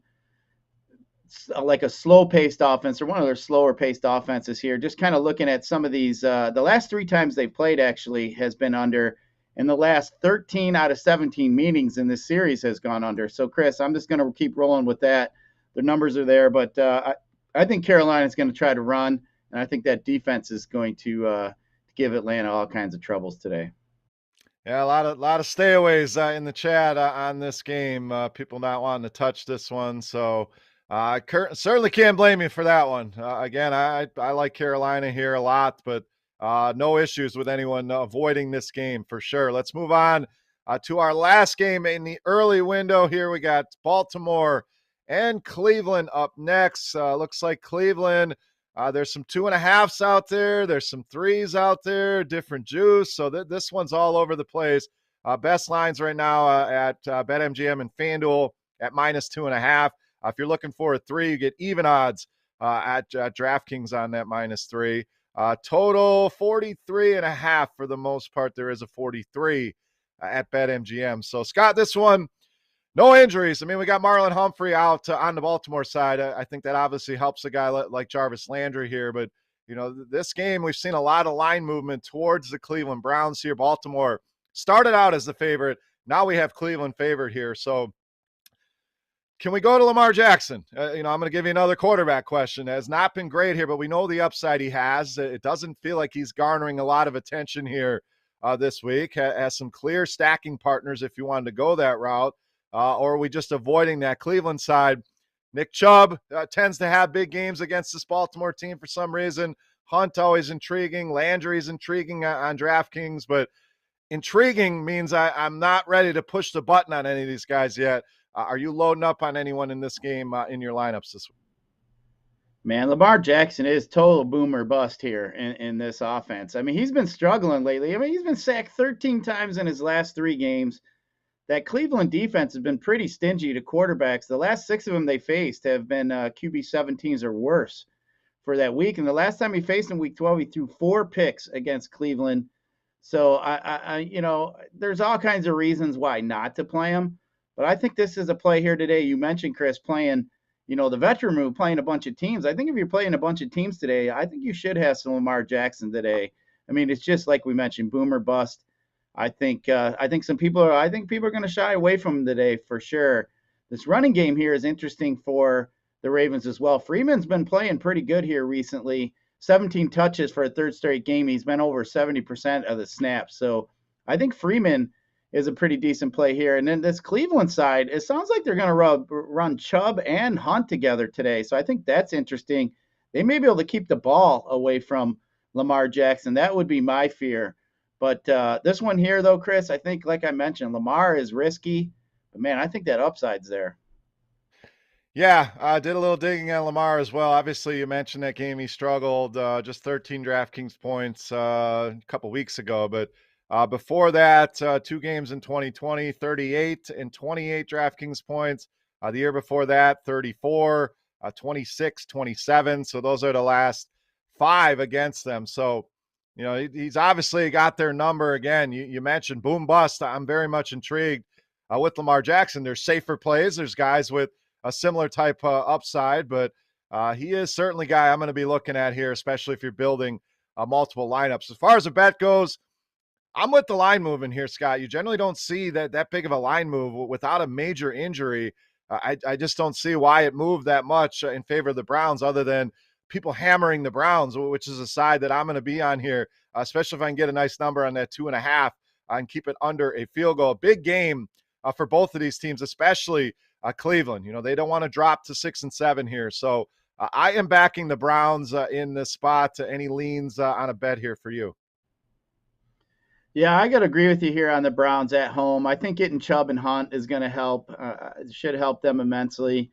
like a slow-paced offense or one of their slower-paced offenses here. Just kind of looking at some of these, the last 3 times they've played actually has been under, and the last 13 out of 17 meetings in this series has gone under. So, Chris, I'm just going to keep rolling with that. The numbers are there, but I think Carolina's going to try to run, and I think that defense is going to give Atlanta all kinds of troubles today. Yeah, a lot of stayaways in the chat on this game. People not wanting to touch this one, so I certainly can't blame you for that one. Again, I like Carolina here a lot, but no issues with anyone avoiding this game for sure. Let's move on to our last game in the early window. Here we got Baltimore and Cleveland up next. Looks like Cleveland. There's some 2.5s out there. There's some 3s out there, different juice. So this one's all over the place. Best lines right now at BetMGM and FanDuel at -2.5. If you're looking for a 3, you get even odds at DraftKings on that -3. Total 43.5 for the most part. There is a 43 at BetMGM. So, Scott, this one, no injuries. I mean, we got Marlon Humphrey out on the Baltimore side. I think that obviously helps a guy like Jarvis Landry here. But, this game, we've seen a lot of line movement towards the Cleveland Browns here. Baltimore started out as the favorite. Now we have Cleveland favored here. So can we go to Lamar Jackson? I'm going to give you another quarterback question. It has not been great here, but we know the upside he has. It doesn't feel like he's garnering a lot of attention here this week. Has some clear stacking partners if you wanted to go that route. Or are we just avoiding that Cleveland side? Nick Chubb tends to have big games against this Baltimore team for some reason. Hunt always intriguing. Landry's intriguing on DraftKings, but intriguing means I'm not ready to push the button on any of these guys yet. Are you loading up on anyone in this game in your lineups this week? Man, Lamar Jackson is total boomer bust here in this offense. I mean, he's been struggling lately. I mean, he's been sacked 13 times in his last 3 games. That Cleveland defense has been pretty stingy to quarterbacks. The last 6 of them they faced have been QB 17s or worse for that week. And the last time he faced in week 12, he threw 4 picks against Cleveland. So there's all kinds of reasons why not to play him. But I think this is a play here today. You mentioned, Chris, playing, the veteran move, playing a bunch of teams. I think if you're playing a bunch of teams today, I think you should have some Lamar Jackson today. I mean, it's just like we mentioned, boomer bust. I think people are going to shy away from him today for sure. This running game here is interesting for the Ravens as well. Freeman's been playing pretty good here recently. 17 touches for a third straight game. He's been over 70% of the snaps. So I think Freeman is a pretty decent play here. And then this Cleveland side, it sounds like they're going to run Chubb and Hunt together today. So I think that's interesting. They may be able to keep the ball away from Lamar Jackson. That would be my fear. But this one here, though, Chris, I think, like I mentioned, Lamar is risky. But, man, I think that upside's there. Yeah, I did a little digging on Lamar as well. Obviously, you mentioned that game he struggled, just 13 DraftKings points a couple weeks ago. But before that, 2 games in 2020, 38 and 28 DraftKings points. The year before that, 34, 26, 27. So those are the last 5 against them. So, he's obviously got their number again. You mentioned boom bust. I'm very much intrigued with Lamar Jackson. There's safer plays. There's guys with a similar type upside, but he is certainly a guy I'm going to be looking at here, especially if you're building multiple lineups. As far as the bet goes, I'm with the line moving here, Scott. You generally don't see that big of a line move without a major injury. I just don't see why it moved that much in favor of the Browns other than people hammering the Browns, which is a side that I'm going to be on here, especially if I can get a nice number on that 2.5 and keep it under a field goal. A big game for both of these teams, especially Cleveland. They don't want to drop to 6 and 7 here. So I am backing the Browns in this spot. Any leans on a bet here for you? Yeah, I got to agree with you here on the Browns at home. I think getting Chubb and Hunt is going to help. Should help them immensely.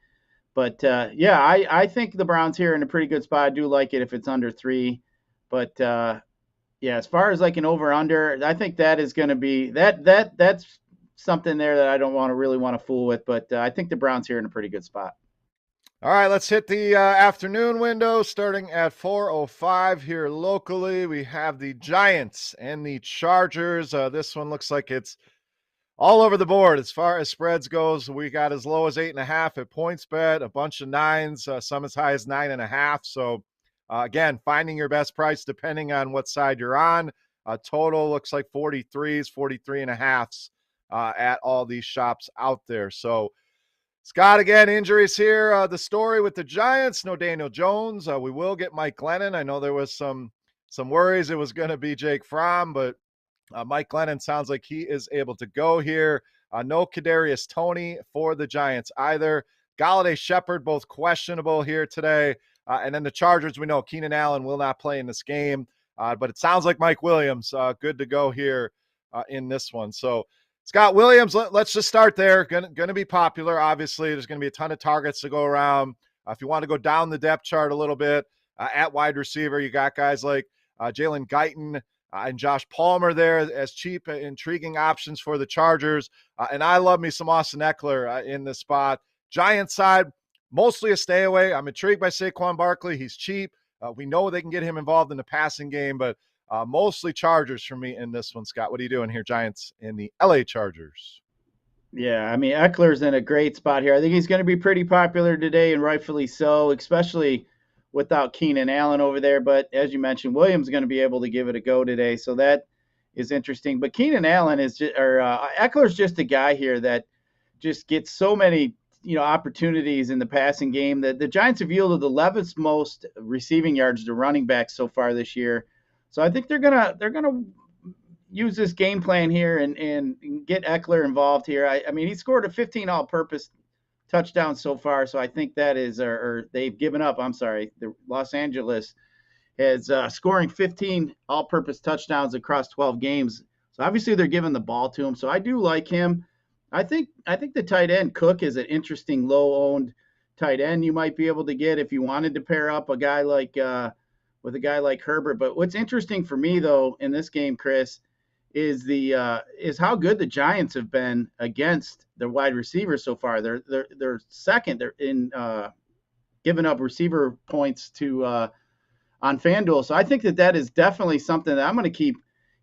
But, I think the Browns here are in a pretty good spot. I do like it if it's under 3. But, as far as like an over-under, I think that is going to be that's something there that I don't really want to fool with. But I think the Browns here are in a pretty good spot. All right, let's hit the afternoon window starting at 4:05 here locally. We have the Giants and the Chargers. This one looks like it's all over the board as far as spreads goes. We got as low as 8.5 at PointsBet, a bunch of nines, some as high as 9.5. So again, finding your best price depending on what side you're on. Total looks like 43s, 43.5s at all these shops out there. So Scott, again, injuries here. The story with the Giants, no Daniel Jones. We will get Mike Glennon. I know there was some worries it was going to be Jake Fromm, but Mike Glennon sounds like he is able to go here. No Kadarius Toney for the Giants either. Galladay Shepard, both questionable here today. And then the Chargers, we know Keenan Allen will not play in this game. But it sounds like Mike Williams, good to go here in this one. So Scott Williams, let's just start there. Going to be popular, obviously. There's going to be a ton of targets to go around. If you want to go down the depth chart a little bit, at wide receiver, you got guys like Jalen Guyton and Josh Palmer there as cheap, intriguing options for the Chargers. And I love me some Austin Eckler in this spot. Giants side, mostly a stay away. I'm intrigued by Saquon Barkley. He's cheap. We know they can get him involved in the passing game, but mostly Chargers for me in this one. Scott, what are you doing here, Giants and the LA Chargers? Yeah, I mean, Eckler's in a great spot here. I think he's going to be pretty popular today, and rightfully so, especially without Keenan Allen over there. But as you mentioned, Williams is going to be able to give it a go today, so that is interesting. But Keenan Allen is just, or Eckler's just a guy here that just gets so many opportunities in the passing game. That the Giants have yielded the 11th most receiving yards to running backs so far this year. So I think they're gonna use this game plan here and get Eckler involved here. I mean, he scored a 15 all-purpose touchdown so far, so I think that is, or they've given up. I'm sorry, the Los Angeles is scoring 15 all-purpose touchdowns across 12 games. So obviously they're giving the ball to him. So I do like him. I think the tight end Cook is an interesting low-owned tight end you might be able to get if you wanted to pair up a guy like with a guy like Herbert. But what's interesting for me though in this game, Chris, is how good the Giants have been against their wide receivers so far. They're second. They're in giving up receiver points to on FanDuel. So I think that is definitely something that I'm going to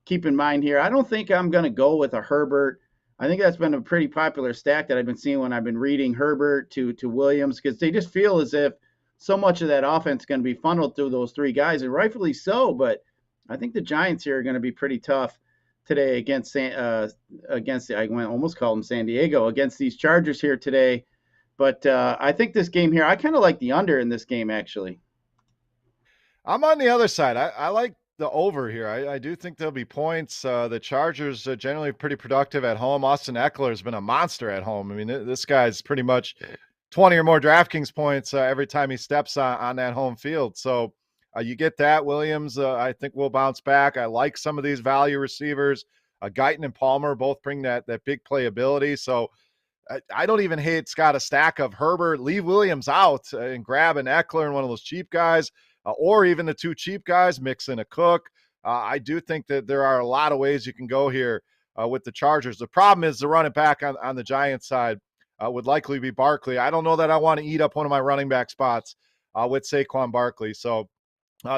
keep in mind here. I don't think I'm going to go with a Herbert. I think that's been a pretty popular stack that I've been seeing when I've been reading Herbert to Williams, because they just feel as if so much of that offense is going to be funneled through those three guys, and rightfully so. But I think the Giants here are going to be pretty tough today against I almost called them San Diego, against these Chargers here today. But I think this game here, I kind of like the under in this game, actually. I'm on the other side. I like the over here. I do think there'll be points. The Chargers are generally pretty productive at home. Austin Eckler has been a monster at home. I mean, this guy's pretty much 20 or more DraftKings points every time he steps on that home field. So you get that. Williams, I think, will bounce back. I like some of these value receivers. Guyton and Palmer both bring that big playability. So I don't even hate, Scott, a stack of Herbert. Leave Williams out and grab an Eckler and one of those cheap guys, or even the two cheap guys, mix in a Cook. I do think that there are a lot of ways you can go here with the Chargers. The problem is the running back on the Giants side would likely be Barkley. I don't know that I want to eat up one of my running back spots with Saquon Barkley. So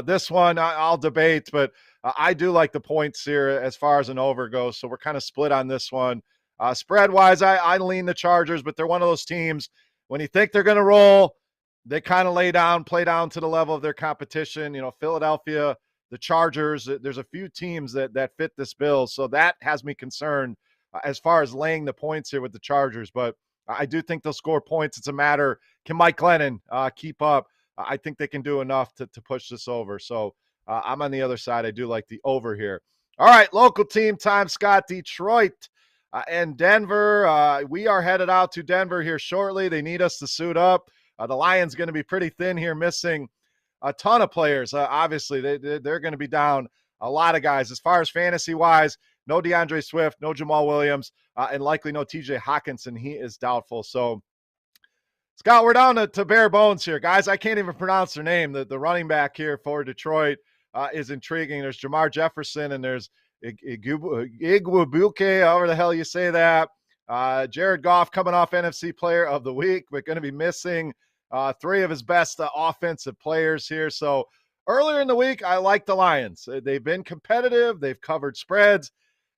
this one I'll debate, but I do like the points here as far as an over goes. So we're kind of split on this one. Spread-wise, I lean the Chargers, but they're one of those teams, when you think they're going to roll, they kind of play down to the level of their competition. You know, Philadelphia, the Chargers, there's a few teams that fit this bill. So that has me concerned as far as laying the points here with the Chargers. But I do think they'll score points. It's a matter, can Mike Glennon keep up? I think they can do enough to push this over. So I'm on the other side. I do like the over here. All right, local team time, Scott. Detroit and Denver. We are headed out to Denver here shortly. They need us to suit up. The Lions going to be pretty thin here, missing a ton of players. Obviously, they're going to be down a lot of guys. As far as fantasy-wise, no DeAndre Swift, no Jamal Williams, and likely no TJ Hawkinson. He is doubtful. So, Scott, we're down to bare bones here. Guys, I can't even pronounce their name. The running back here for Detroit is intriguing. There's Jamar Jefferson, and there's Igwabuke, however the hell you say that. Jared Goff coming off NFC Player of the Week, but going to be missing three of his best offensive players here. So earlier in the week, I like the Lions. They've been competitive. They've covered spreads.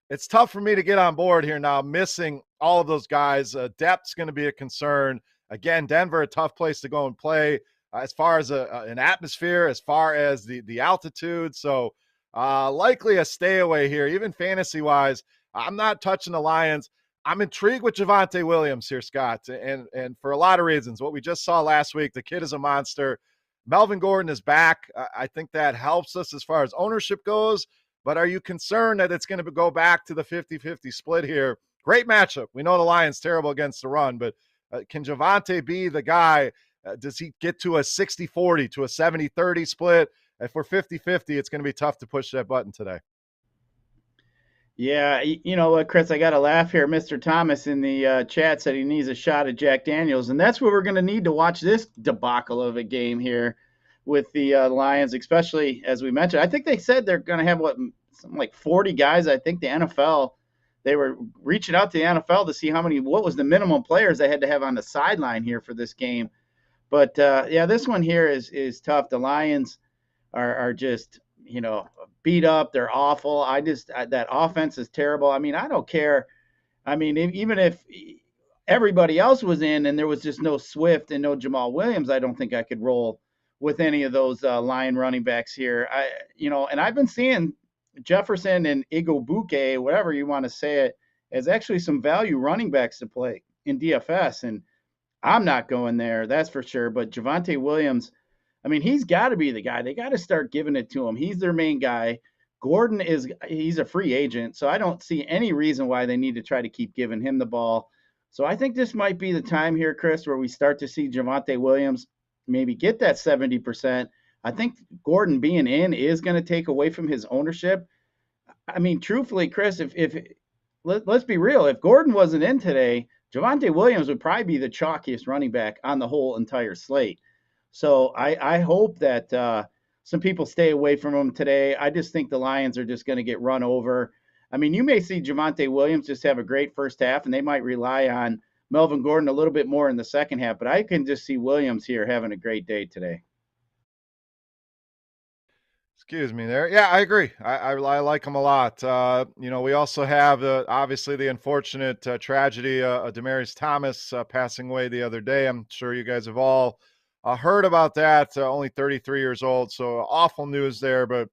It's tough for me to get on board here now, missing all of those guys. Depth's going to be a concern. Again, Denver, a tough place to go and play as far as an atmosphere, as far as the altitude. So likely a stay away here, even fantasy-wise. I'm not touching the Lions. I'm intrigued with Javonte Williams here, Scott, and for a lot of reasons. What we just saw last week, the kid is a monster. Melvin Gordon is back. I think that helps us as far as ownership goes. But are you concerned that it's going to go back to the 50-50 split here? Great matchup. We know the Lions terrible against the run, but can Javonte be the guy? Does he get to a 60-40, to a 70-30 split? If we're 50-50, it's going to be tough to push that button today. Yeah, you know what, Chris, I got to laugh here. Mr. Thomas in the chat said he needs a shot of Jack Daniels, and that's what we're going to need to watch this debacle of a game here with the Lions, especially as we mentioned. I think they said they're going to have, something like 40 guys. I think the NFL, they were reaching out to the NFL to see what was the minimum players they had to have on the sideline here for this game. But, yeah, this one here is tough. The Lions are just, beat up. They're awful. That offense is terrible. I mean, I don't care. I mean, even if everybody else was in and there was just no Swift and no Jamal Williams, I don't think I could roll with any of those Lion running backs here. And I've been seeing Jefferson and Igbobuke, whatever you want to say it, as actually some value running backs to play in DFS. And I'm not going there, that's for sure. But Javonte Williams, I mean, he's got to be the guy. They got to start giving it to him. He's their main guy. Gordon he's a free agent, so I don't see any reason why they need to try to keep giving him the ball. So I think this might be the time here, Chris, where we start to see Javonte Williams maybe get that 70%. I think Gordon being in is going to take away from his ownership. I mean, truthfully, Chris, let's be real, if Gordon wasn't in today, Javonte Williams would probably be the chalkiest running back on the whole entire slate. So I hope that some people stay away from him today. I just think the Lions are just going to get run over. I mean, you may see Javonte Williams just have a great first half, and they might rely on Melvin Gordon a little bit more in the second half, but I can just see Williams here having a great day today. Excuse me there. Yeah, I agree. I like him a lot. We also have obviously the unfortunate tragedy of Demaryius Thomas passing away the other day. I'm sure you guys have all heard about that. Only 33 years old, so awful news there. But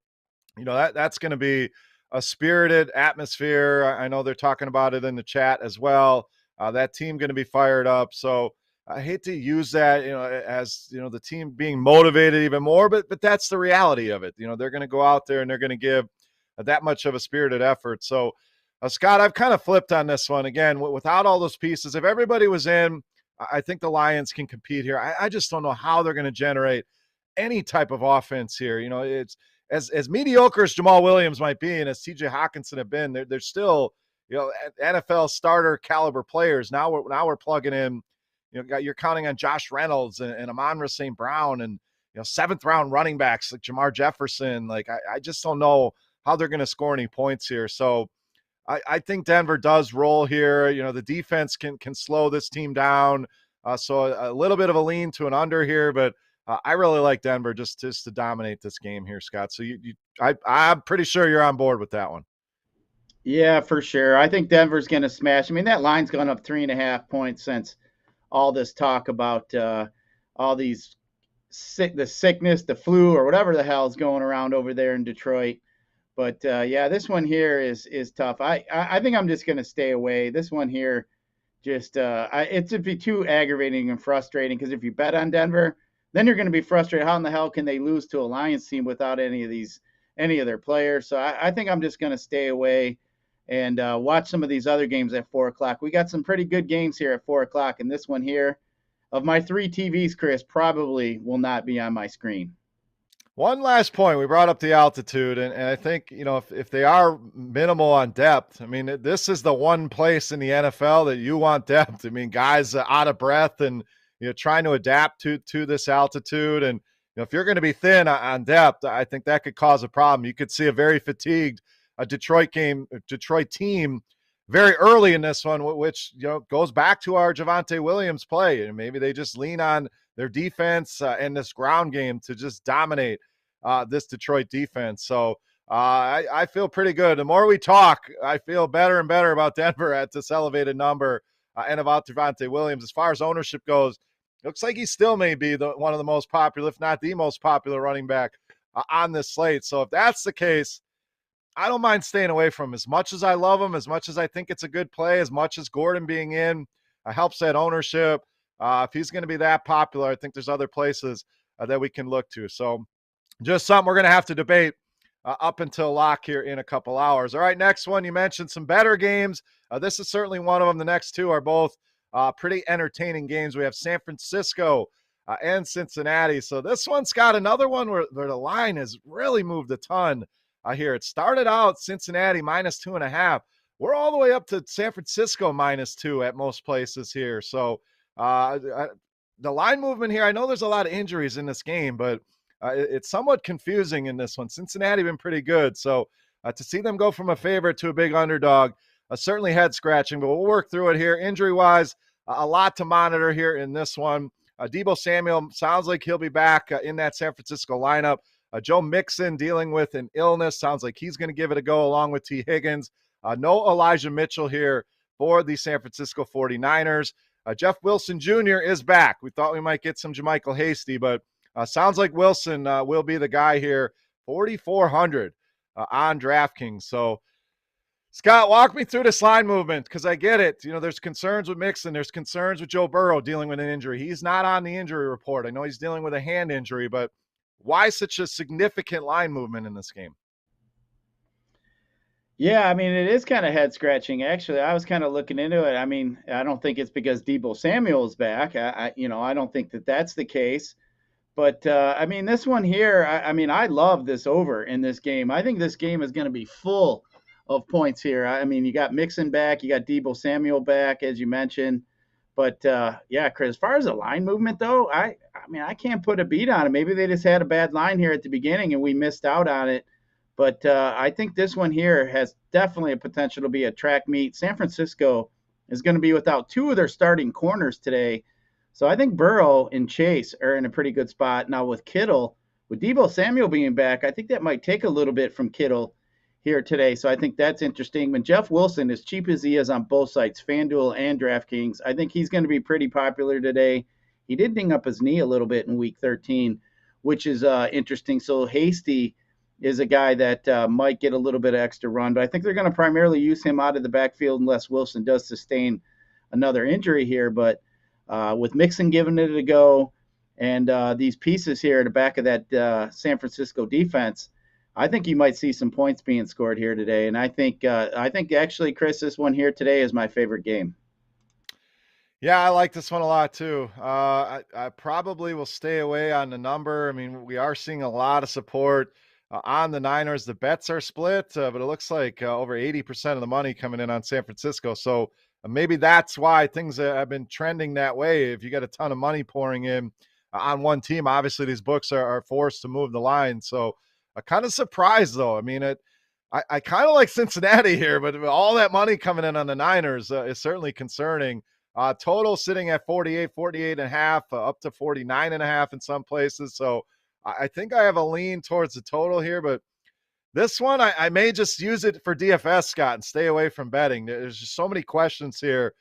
that's going to be a spirited atmosphere. I know they're talking about it in the chat as well. That team going to be fired up. So I hate to use that, as the team being motivated even more, but that's the reality of it. They're going to go out there and they're going to give that much of a spirited effort. So, Scott, I've kind of flipped on this one again. Without all those pieces, if everybody was in, I think the Lions can compete here. I just don't know how they're going to generate any type of offense here. It's as mediocre as Jamal Williams might be and as TJ Hawkinson have been. They're still, NFL starter caliber players. Now we're plugging in. You're counting on Josh Reynolds and Amon-Ra St. Brown and, 7th round running backs like Jamar Jefferson. Like, I just don't know how they're going to score any points here. So I think Denver does roll here. The defense can slow this team down. So a little bit of a lean to an under here, but I really like Denver just to dominate this game here, Scott. So I'm pretty sure you're on board with that one. Yeah, for sure. I think Denver's going to smash. I mean, that line's gone up 3.5 points since all this talk about all these the sickness, the flu, or whatever the hell is going around over there in Detroit. But yeah, this one here is tough. I think I'm just going to stay away. This one here, it'd be too aggravating and frustrating because if you bet on Denver, then you're going to be frustrated. How in the hell can they lose to a Lions team without any of their players? So I think I'm just going to stay away and watch some of these other games at 4 o'clock. We got some pretty good games here at 4 o'clock, and this one here, of my 3 TVs, Chris, probably will not be on my screen. One last point. We brought up the altitude, and I think, if they are minimal on depth, I mean, this is the one place in the NFL that you want depth. I mean, guys out of breath and, trying to adapt to this altitude. And, if you're going to be thin on depth, I think that could cause a problem. You could see a very fatigued Detroit team very early in this one, which goes back to our Javonte Williams play, and maybe they just lean on their defense and this ground game to just dominate this Detroit defense. So I feel pretty good. The more we talk, I feel better and better about Denver at this elevated number and about Javonte Williams. As far as ownership goes, looks like he still may be one of the most popular, if not the most popular running back on this slate. So if that's the case, I don't mind staying away from him. As much as I love him, as much as I think it's a good play, as much as Gordon being in helps that ownership. If he's going to be that popular, I think there's other places that we can look to. So just something we're going to have to debate up until lock here in a couple hours. All right, next one. You mentioned some better games. This is certainly one of them. The next two are both pretty entertaining games. We have San Francisco and Cincinnati. So this one's got another one where the line has really moved a ton here. It started out Cincinnati -2.5. We're all the way up to San Francisco -2 at most places here. So the line movement here, I know there's a lot of injuries in this game, but it's somewhat confusing in this one. Cincinnati been pretty good. So to see them go from a favorite to a big underdog, certainly head scratching, but we'll work through it here. Injury wise, a lot to monitor here in this one. Deebo Samuel sounds like he'll be back in that San Francisco lineup. Joe Mixon dealing with an illness. Sounds like he's going to give it a go along with T. Higgins. No Elijah Mitchell here for the San Francisco 49ers. Jeff Wilson Jr. is back. We thought we might get some JaMychal Hasty, but sounds like Wilson will be the guy here. 4,400 on DraftKings. So, Scott, walk me through this line movement because I get it. You know, there's concerns with Mixon. There's concerns with Joe Burrow dealing with an injury. He's not on the injury report. I know he's dealing with a hand injury, but why such a significant line movement in this game? Yeah, I mean, it is kind of head scratching. Actually, I was kind of looking into it. I mean, I don't think it's because Deebo Samuel's back. I don't think that that's the case. But I mean, this one here, I mean, I love this over in this game. I think this game is going to be full of points here. I mean, you got Mixon back, you got Deebo Samuel back, as you mentioned. But yeah, Chris, as far as the line movement, though, I mean, I can't put a beat on it. Maybe they just had a bad line here at the beginning and we missed out on it. But I think this one here has definitely a potential to be a track meet. San Francisco is going to be without two of their starting corners today. So I think Burrow and Chase are in a pretty good spot. Now with Kittle, with Deebo Samuel being back, I think that might take a little bit from Kittle here today. So I think that's interesting. When Jeff Wilson, as cheap as he is on both sites, FanDuel and DraftKings, I think he's going to be pretty popular today. He did ding up his knee a little bit in week 13, which is interesting. So Hasty is a guy that might get a little bit of extra run, but I think they're going to primarily use him out of the backfield unless Wilson does sustain another injury here. But with Mixon giving it a go and these pieces here at the back of that San Francisco defense, I think you might see some points being scored here today. And I think actually, Chris, this one here today is my favorite game. Yeah, I like this one a lot too. I probably will stay away on the number. I mean, we are seeing a lot of support on the Niners. The bets are split, but it looks like over 80% of the money coming in on San Francisco. So maybe that's why things have been trending that way. If you got a ton of money pouring in on one team, obviously these books are forced to move the line. So kind of surprised though. I mean, I kind of like Cincinnati here, but all that money coming in on the Niners is certainly concerning. Total sitting at 48 and a half, up to 49 and a half in some places. So I think I have a lean towards the total here, but this one, I may just use it for DFS, Scott, and stay away from betting. There's just so many questions here.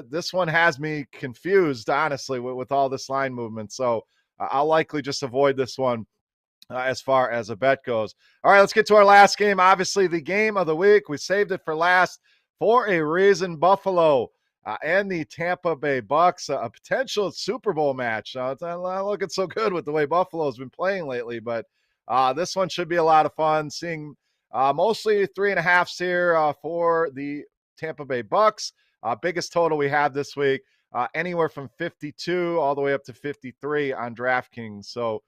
This one has me confused, honestly, with all this line movement. So I'll likely just avoid this one as far as a bet goes. All right, let's get to our last game. Obviously, the game of the week. We saved it for last for a reason. Buffalo and the Tampa Bay Bucks, a potential Super Bowl match. It's not looking so good with the way Buffalo's been playing lately, but this one should be a lot of fun. Seeing mostly 3.5s here for the Tampa Bay Bucks. Biggest total we have this week, anywhere from 52 all the way up to 53 on DraftKings. So,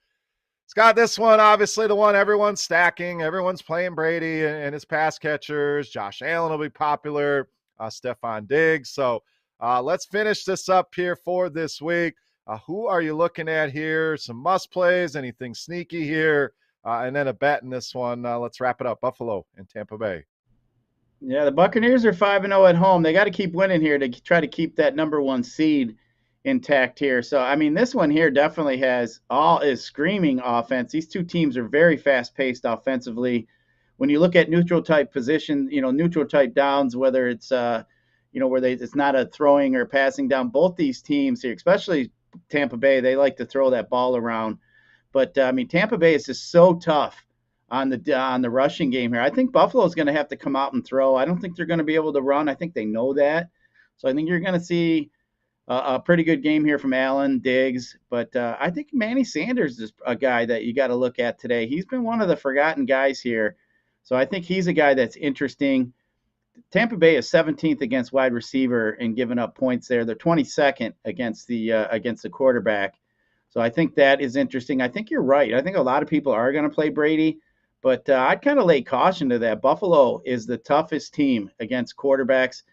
Scott, this one, obviously the one everyone's stacking. Everyone's playing Brady and his pass catchers. Josh Allen will be popular. Stephon Diggs. So let's finish this up here for this week. Who are you looking at here? Some must plays, anything sneaky here, and then a bet in this one. Let's wrap it up. Buffalo and Tampa Bay. Yeah, the Buccaneers are 5-0 at home. They got to keep winning here to try to keep that number one seed intact here. So I mean, this one here definitely is screaming offense. These two teams are very fast paced offensively. When you look at neutral type position, neutral type downs, whether it's where it's not a throwing or passing down, both these teams here, especially Tampa Bay, they like to throw that ball around. But I mean, Tampa Bay is just so tough on the rushing game here. I think Buffalo's going to have to come out and throw. I don't think they're going to be able to run. I think they know that. So I think you're going to see a pretty good game here from Allen, Diggs. But I think Manny Sanders is a guy that you got to look at today. He's been one of the forgotten guys here. So I think he's a guy that's interesting. Tampa Bay is 17th against wide receiver and giving up points there. They're 22nd against the quarterback. So I think that is interesting. I think you're right. I think a lot of people are going to play Brady, but I'd kind of lay caution to that. Buffalo is the toughest team against quarterbacks.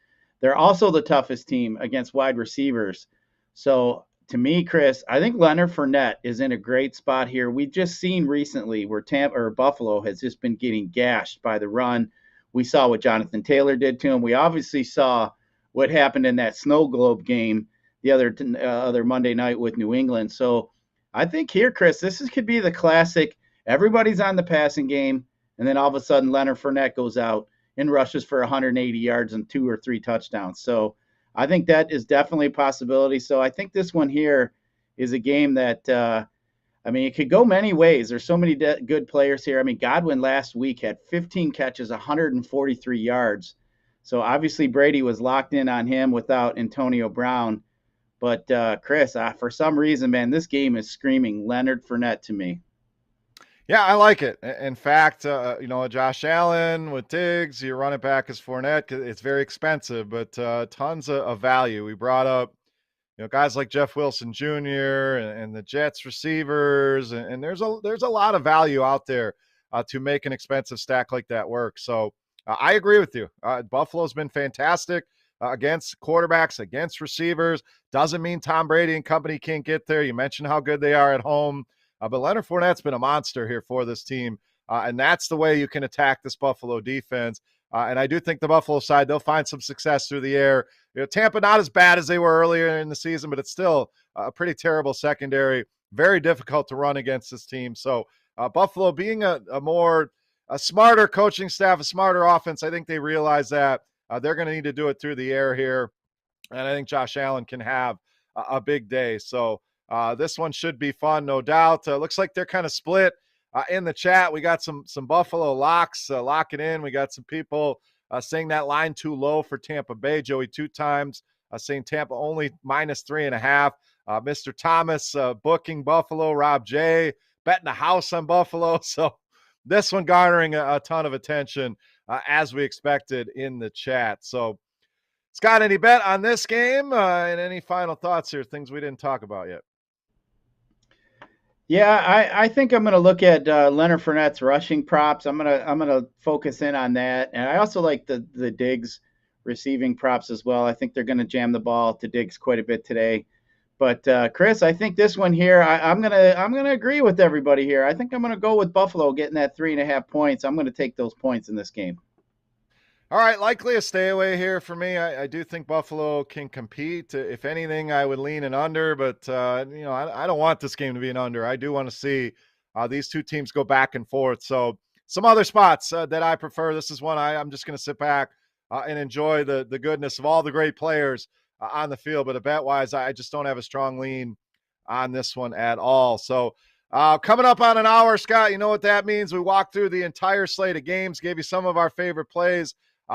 They're also the toughest team against wide receivers. So to me, Chris, I think Leonard Fournette is in a great spot here. We've just seen recently where Buffalo has just been getting gashed by the run. We saw what Jonathan Taylor did to him. We obviously saw what happened in that snow globe game the other Monday night with New England. So I think here, Chris, could be the classic. Everybody's on the passing game, and then all of a sudden Leonard Fournette goes out and rushes for 180 yards and 2 or 3 touchdowns. So I think that is definitely a possibility. So I think this one here is a game that, it could go many ways. There's so many good players here. I mean, Godwin last week had 15 catches, 143 yards. So obviously Brady was locked in on him without Antonio Brown. But Chris, for some reason, man, this game is screaming Leonard Fournette to me. Yeah, I like it. In fact, Josh Allen with Diggs, your running back is Fournette. It's very expensive, but tons of value. We brought up, guys like Jeff Wilson Jr. and the Jets receivers, and there's a lot of value out there to make an expensive stack like that work. So I agree with you. Buffalo's been fantastic against quarterbacks, against receivers. Doesn't mean Tom Brady and company can't get there. You mentioned how good they are at home. But Leonard Fournette's been a monster here for this team, and that's the way you can attack this Buffalo defense. And I do think the Buffalo side, they'll find some success through the air. Tampa not as bad as they were earlier in the season, but it's still a pretty terrible secondary. Very difficult to run against this team. So Buffalo being a smarter coaching staff, a smarter offense, I think they realize that they're going to need to do it through the air here. And I think Josh Allen can have a big day. So this one should be fun, no doubt. Looks like they're kind of split in the chat. We got some Buffalo locks locking in. We got some people saying that line too low for Tampa Bay. Joey 2 times saying Tampa only -3.5. Mr. Thomas booking Buffalo. Rob J betting a house on Buffalo. So this one garnering a ton of attention as we expected in the chat. So Scott, any bet on this game and any final thoughts here, things we didn't talk about yet? Yeah, I think I'm going to look at Leonard Fournette's rushing props. I'm gonna focus in on that, and I also like the Diggs receiving props as well. I think they're going to jam the ball to Diggs quite a bit today. But Chris, I think this one here, I'm gonna agree with everybody here. I think I'm going to go with Buffalo getting that 3.5 points. I'm going to take those points in this game. All right, likely a stay away here for me. I do think Buffalo can compete. If anything, I would lean an under, but I don't want this game to be an under. I do want to see these two teams go back and forth. So some other spots that I prefer. This is one I'm just going to sit back and enjoy the goodness of all the great players on the field. But a bet-wise, I just don't have a strong lean on this one at all. So coming up on an hour, Scott, you know what that means. We walked through the entire slate of games, gave you some of our favorite plays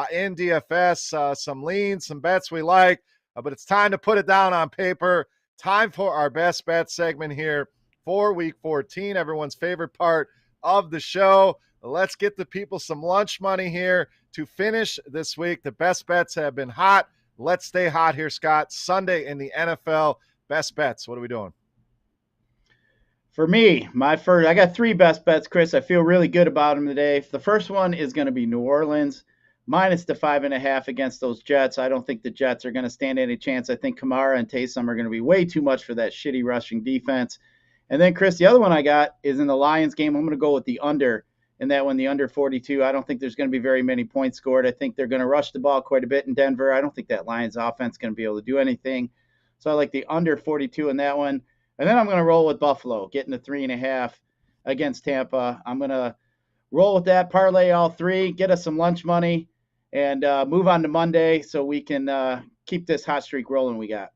in DFS, some leans, some bets we like, but it's time to put it down on paper. Time for our best bet segment here for week 14, everyone's favorite part of the show. Let's get the people some lunch money here to finish this week. The best bets have been hot. Let's stay hot here, Scott. Sunday in the NFL, best bets. What are we doing? For me, I got 3 best bets, Chris. I feel really good about them today. The first one is going to be New Orleans. Minus the 5.5 against those Jets. I don't think the Jets are going to stand any chance. I think Kamara and Taysom are going to be way too much for that shitty rushing defense. And then, Chris, the other one I got is in the Lions game. I'm going to go with the under in that one, the under 42. I don't think there's going to be very many points scored. I think they're going to rush the ball quite a bit in Denver. I don't think that Lions offense is going to be able to do anything. So I like the under 42 in that one. And then I'm going to roll with Buffalo, getting the 3.5 against Tampa. I'm going to roll with that, parlay all three, get us some lunch money, and move on to Monday so we can keep this hot streak rolling we got.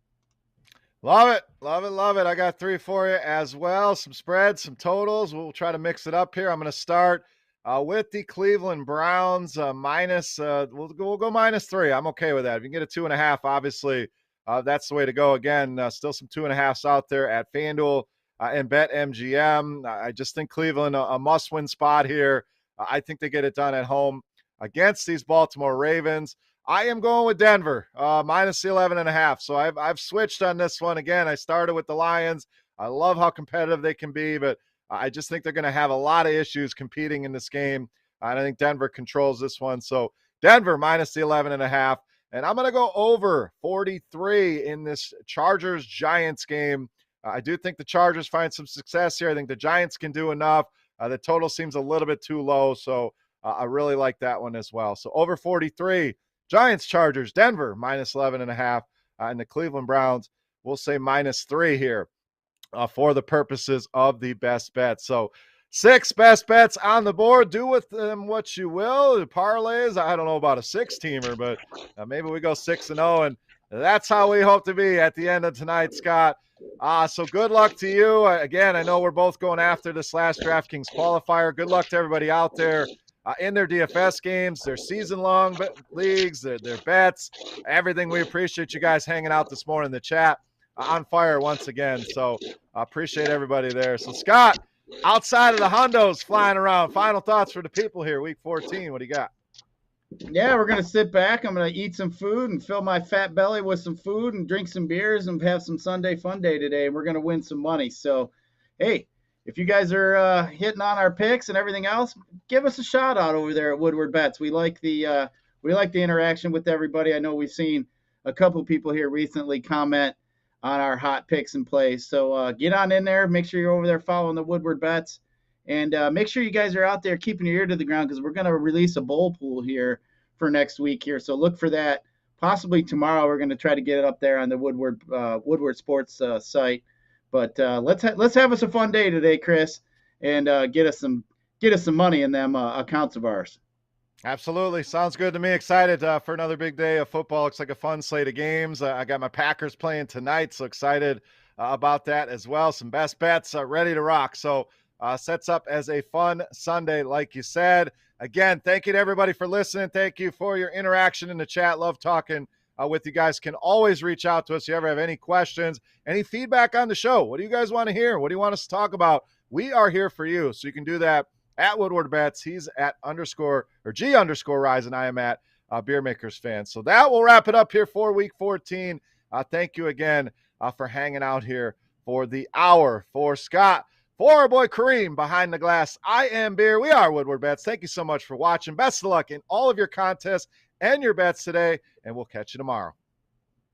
Love it. Love it. Love it. I got 3 for you as well. Some spreads, some totals. We'll try to mix it up here. I'm going to start with the Cleveland Browns minus. We'll go -3. I'm okay with that. If you can get a 2.5, obviously that's the way to go. Again, still some 2.5s out there at FanDuel and BetMGM. I just think Cleveland a must-win spot here. I think they get it done at home against these Baltimore Ravens. I am going with Denver, minus the 11.5. So I've switched on this one. Again, I started with the Lions. I love how competitive they can be, but I just think they're going to have a lot of issues competing in this game. And I think Denver controls this one. So Denver minus the 11.5. And I'm going to go over 43 in this Chargers-Giants game. I do think the Chargers find some success here. I think the Giants can do enough. The total seems a little bit too low, so I really like that one as well. So over 43. Giants, Chargers, Denver, minus 11.5. And the Cleveland Browns, we'll say -3 here for the purposes of the best bets. So 6 best bets on the board. Do with them what you will. The parlays, I don't know about a 6-teamer, but maybe we go 6-0. And that's how we hope to be at the end of tonight, Scott. So good luck to you. Again, I know we're both going after this last DraftKings qualifier. Good luck to everybody out there. In their DFS games, their season-long leagues, their bets, everything. We appreciate you guys hanging out this morning in the chat. On fire once again, so I appreciate everybody there. So, Scott, outside of the hundos flying around, final thoughts for the people here, week 14. What do you got? Yeah, we're going to sit back. I'm going to eat some food and fill my fat belly with some food and drink some beers and have some Sunday fun day today, and we're going to win some money. So, hey, if you guys are hitting on our picks and everything else, give us a shout out over there at Woodward Bets. We like the interaction with everybody. I know we've seen a couple people here recently comment on our hot picks and plays. So get on in there. Make sure you're over there following the Woodward Bets, and make sure you guys are out there keeping your ear to the ground because we're going to release a bowl pool here for next week here. So look for that. Possibly tomorrow we're going to try to get it up there on the Woodward Sports site. But let's have us a fun day today, Chris, and get us some money in them accounts of ours. Absolutely. Sounds good to me. Excited for another big day of football. Looks like a fun slate of games. I got my Packers playing tonight, so excited about that as well. Some best bets ready to rock. So sets up as a fun Sunday, like you said. Again, thank you to everybody for listening. Thank you for your interaction in the chat. Love talking with you guys. Can always reach out to us if you ever have any questions, any feedback on the show. What do you guys want to hear? What do you want us to talk about? We are here for you. So you can do that at Woodward Bets. He's at _G_Rise, and I am at Beer Makers Fan. So that will wrap it up here for week 14. Thank you again for hanging out here for the hour. For Scott, for our boy Kareem behind the glass, I am Beer. We are Woodward Bets. Thank you so much for watching. Best of luck in all of your contests and your bets today, and we'll catch you tomorrow.